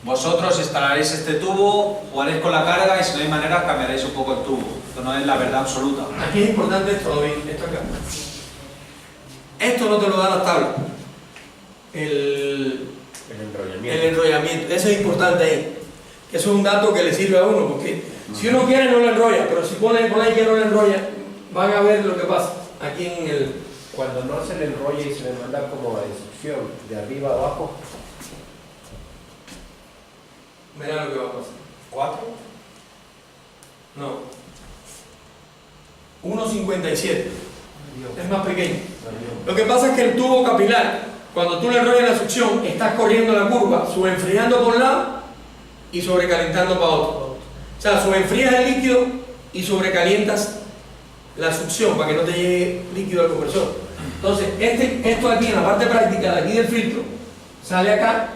Vosotros instalaréis este tubo, jugaréis con la carga y si no hay manera cambiaréis un poco el tubo. Esto no es la verdad absoluta. Aquí es importante esto, David, esto acá. Esto no te lo da la tabla. El enrollamiento. Eso es importante ahí. Eso es un dato que le sirve a uno, porque si uno quiere no lo enrolla, pero si pone ahí que no lo enrolla, van a ver lo que pasa aquí en el... Cuando no se le enrolla y se le manda como a succión, de arriba a abajo. Mira lo que va a pasar. 4. No. 1,57. Es más pequeño. Lo que pasa es que el tubo capilar, cuando tú le enrollas la succión, estás corriendo la curva, subenfriando por un lado y sobrecalentando para otro. O sea, subenfrías el líquido y sobrecalientas la succión para que no te llegue líquido al compresor. Entonces, esto aquí en la parte práctica de aquí del filtro, sale acá,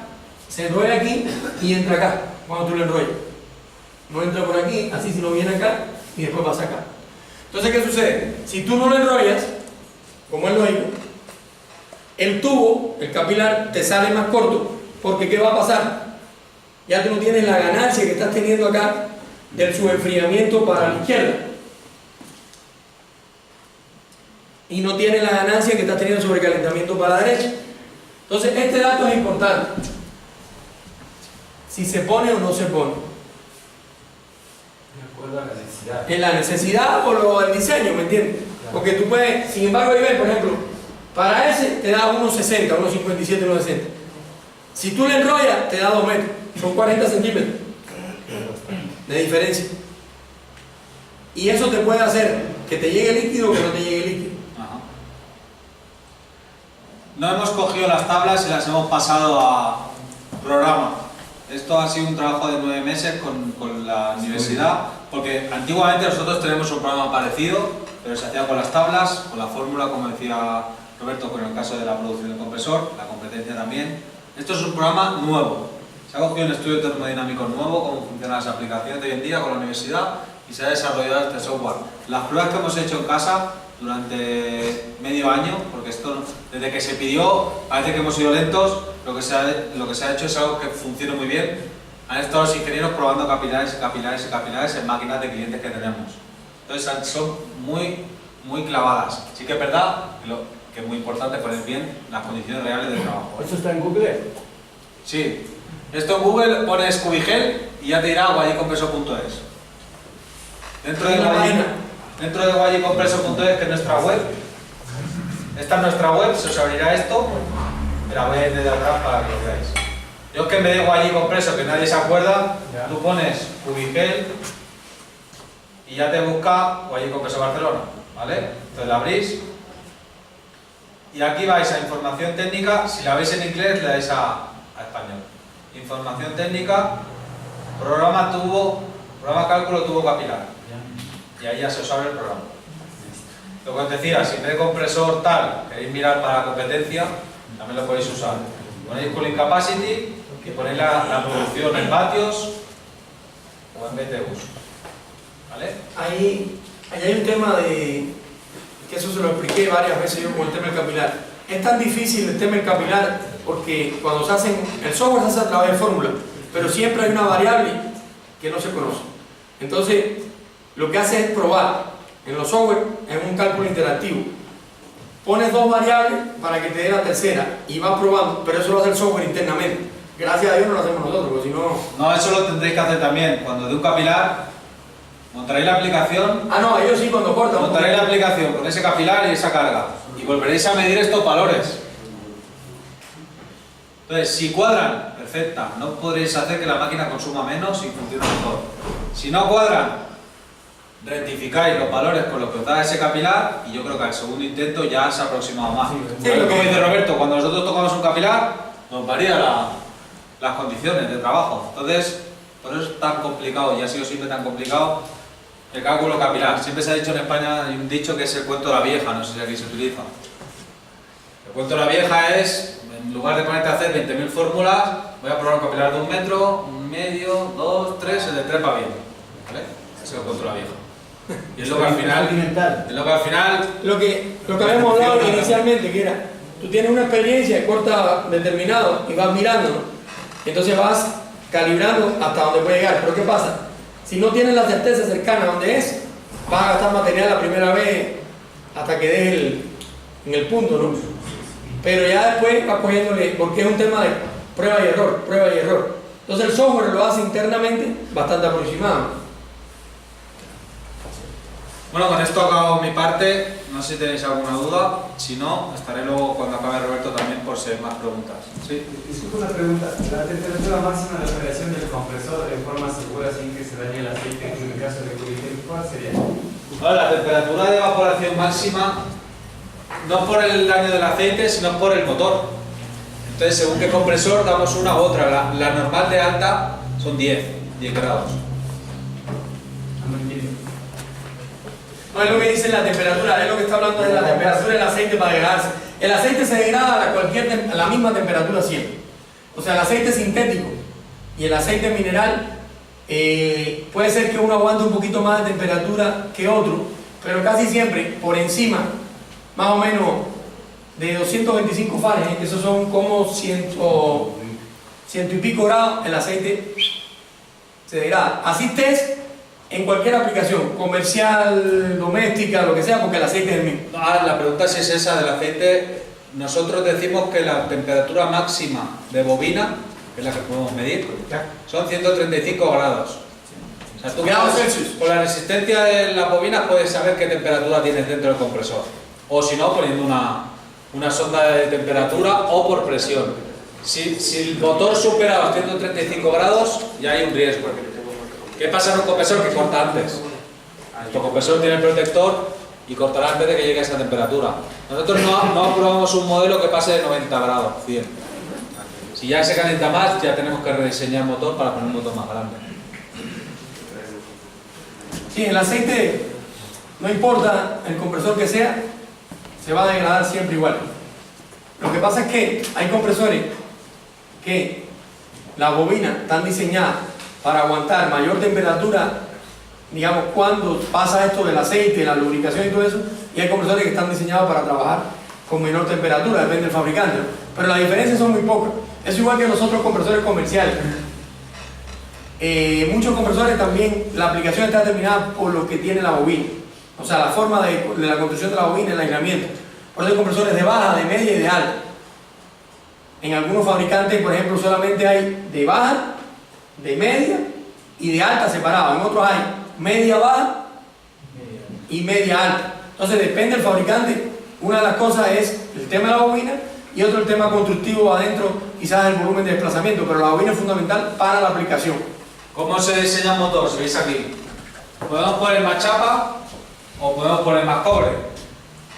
se enrolla aquí y entra acá cuando tú lo enrollas. No entra por aquí, así sino viene acá y después pasa acá. Entonces, ¿qué sucede? Si tú no lo enrollas, como es lógico, el tubo, el capilar, te sale más corto, porque ¿qué va a pasar? Ya tú no tienes la ganancia que estás teniendo acá del subenfriamiento para la izquierda. Y no tienes la ganancia que estás teniendo sobre calentamiento para la derecha. Entonces, este dato es importante. Si se pone o no se pone. De acuerdo a la necesidad. En la necesidad o el diseño, ¿me entiendes? Claro. Porque tú puedes, sin embargo, ahí ves, por ejemplo, para ese te da 1,60, 1,57, 1,60. Si tú le enrollas, te da 2 metros. Son 40 centímetros de diferencia. Y eso te puede hacer que te llegue líquido o que no te llegue líquido. Ajá. No hemos cogido las tablas y las hemos pasado a programa. Esto ha sido un trabajo de 9 meses con la universidad, porque antiguamente nosotros tenemos un programa parecido, pero se hacía con las tablas, con la fórmula, como decía Roberto, con el caso de la producción del compresor, la competencia también. Esto es un programa nuevo. Se ha cogido un estudio termodinámico nuevo, cómo funcionan las aplicaciones de hoy en día con la universidad, y se ha desarrollado este software. Las pruebas que hemos hecho en casa durante medio año, porque esto desde que se pidió parece que hemos ido lentos, lo que se ha hecho es algo que funciona muy bien. Han estado los ingenieros probando capilares y capilares y capilares en máquinas de clientes que tenemos. Entonces son muy clavadas. Sí que es verdad que es muy importante poner bien las condiciones reales de trabajo. ¿Eso está en Google? Sí. Esto en Google pones Cubigel y ya te dirá guayicompreso.es. Dentro de guayicompreso.es, que es nuestra web, esta es nuestra web, se os abrirá esto, la voy a ir desde atrás para que lo veáis. Yo es que en vez de guayicompreso, que nadie se acuerda, tú pones Cubigel y ya te busca Guayicompreso Barcelona, ¿vale? Entonces la abrís y aquí vais a información técnica. Si la veis en inglés le dais a español. Información técnica, programa cálculo tubo capilar, y ahí ya se os abre el programa. Lo que os decía, si en vez de compresor tal queréis mirar para la competencia, también lo podéis usar. Ponéis cooling capacity y ponéis la producción en vatios o en BTUs, ¿vale? Ahí hay un tema de que eso se lo expliqué varias veces yo con el tema del capilar. Es tan difícil el tema del capilar porque cuando se hacen, el software se hace a través de fórmula, pero siempre hay una variable que no se conoce. Entonces, lo que hace es probar en los software, en un cálculo interactivo. Pones dos variables para que te dé la tercera y vas probando, pero eso lo hace el software internamente. Gracias a Dios no lo hacemos nosotros, porque si no... No, eso lo tendréis que hacer también. Cuando de un capilar, montaréis la aplicación... Ah, no, ellos sí cuando cortan. Montaréis la aplicación con ese capilar y esa carga. Y volveréis a medir estos valores. Entonces, si cuadran, perfecta. No podréis hacer que la máquina consuma menos y funcione mejor. Si no cuadran, rectificáis los valores con los que os da ese capilar y yo creo que al segundo intento ya se ha aproximado más. Sí, como dice Roberto, cuando nosotros tocamos un capilar, nos varía las condiciones de trabajo. Entonces, por eso es tan complicado y ha sido siempre tan complicado el cálculo capilar. Siempre se ha dicho en España, hay un dicho que es el cuento de la vieja, no sé si aquí se utiliza. El cuento de la vieja es, en lugar de ponerte a hacer 20.000 fórmulas, voy a probar un capilar de 1 metro, 1,5, 2, 3, el de 3 va bien. ¿Vale? Ese es el cuento de la vieja. Y es lo que al final... Lo que habíamos hablado inicialmente, que era, tú tienes una experiencia de corta determinado y vas mirando, ¿no? Entonces vas calibrando hasta donde puede llegar. Pero ¿qué pasa? Si no tienes la certeza cercana a donde es, vas a gastar material la primera vez hasta que des en el punto, ¿no? Pero ya después vas cogiéndole, porque es un tema de prueba y error. Entonces el software lo hace internamente bastante aproximado. Bueno, con esto acabo mi parte. No sé si tenéis alguna duda. Si no, estaré luego cuando acabe Roberto también por si hay más preguntas. Sí. Disculpe una pregunta. La temperatura máxima de operación del compresor de forma segura sin que se dañe el aceite, en el caso de Cubigel, ¿cuál sería? Ahora, la temperatura de evaporación máxima no por el daño del aceite, sino por el motor. Entonces, según qué compresor, damos una u otra. La normal de alta son 10 grados. No es lo que dice la temperatura, es lo que está hablando de la temperatura del aceite para degradarse. El aceite se degrada a la misma temperatura siempre. O sea, el aceite sintético y el aceite mineral puede ser que uno aguante un poquito más de temperatura que otro, pero casi siempre por encima, más o menos de 225 Fahrenheit, que esos son como 100 y pico grados, el aceite se degrada. Así estés en cualquier aplicación, comercial, doméstica, lo que sea, porque el aceite es el mismo. La pregunta si es esa del aceite. Nosotros decimos que la temperatura máxima de bobina, que es la que podemos medir, son 135 grados. O sea, tú con la resistencia de las bobinas puedes saber qué temperatura tienes dentro del compresor. O si no, poniendo una sonda de temperatura o por presión. Si el motor supera los 135 grados, ya hay un riesgo. ¿Qué pasa en un compresor que corta antes? Nuestro compresor tiene el protector y cortará antes de que llegue a esa temperatura. Nosotros no aprobamos un modelo que pase de 90 grados, 100. Si ya se calienta más, ya tenemos que rediseñar el motor para poner un motor más grande. Sí, el aceite, no importa el compresor que sea, se va a degradar siempre igual. Lo que pasa es que hay compresores que las bobinas están diseñadas para aguantar mayor temperatura, digamos, cuando pasa esto del aceite, la lubricación y todo eso, y hay compresores que están diseñados para trabajar con menor temperatura, depende del fabricante, pero las diferencias son muy pocas. Es igual que los otros compresores comerciales. Muchos compresores también, la aplicación está determinada por lo que tiene la bobina, o sea, la forma de la construcción de la bobina, el aislamiento. Por eso hay compresores de baja, de media y de alta. En algunos fabricantes, por ejemplo, solamente hay de baja, de media y de alta separado. En otros hay media baja y media alta. Entonces depende del fabricante. Una de las cosas es el tema de la bobina y otro el tema constructivo adentro, quizás el volumen de desplazamiento, pero la bobina es fundamental para la aplicación. ¿Cómo se diseña un motor? Si veis aquí. Podemos poner más chapa o podemos poner más cobre.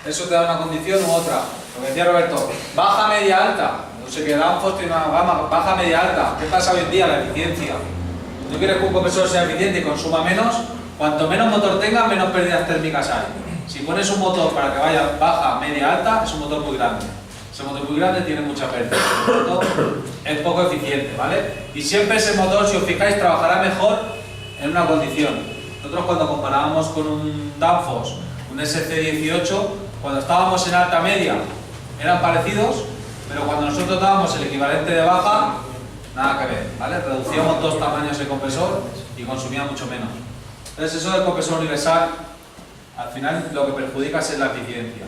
Eso te da una condición u otra. Lo que decía Roberto, baja, media, alta. No sé qué, Danfoss tiene una gama, baja, media, alta. ¿Qué pasa hoy en día? La eficiencia. ¿Tú quieres que un compresor sea eficiente y consuma menos? Cuanto menos motor tenga, menos pérdidas térmicas hay. Si pones un motor para que vaya baja, media, alta, es un motor muy grande. Ese motor muy grande tiene mucha pérdida. Por lo tanto, es poco eficiente, ¿vale? Y siempre ese motor, si os fijáis, trabajará mejor en una condición. Nosotros cuando comparábamos con un Danfoss, un SC18, cuando estábamos en alta media, eran parecidos, pero cuando nosotros dábamos el equivalente de baja, nada que ver, ¿vale? Reducíamos 2 tamaños de compresor y consumía mucho menos. Entonces eso del compresor universal, al final lo que perjudica es la eficiencia.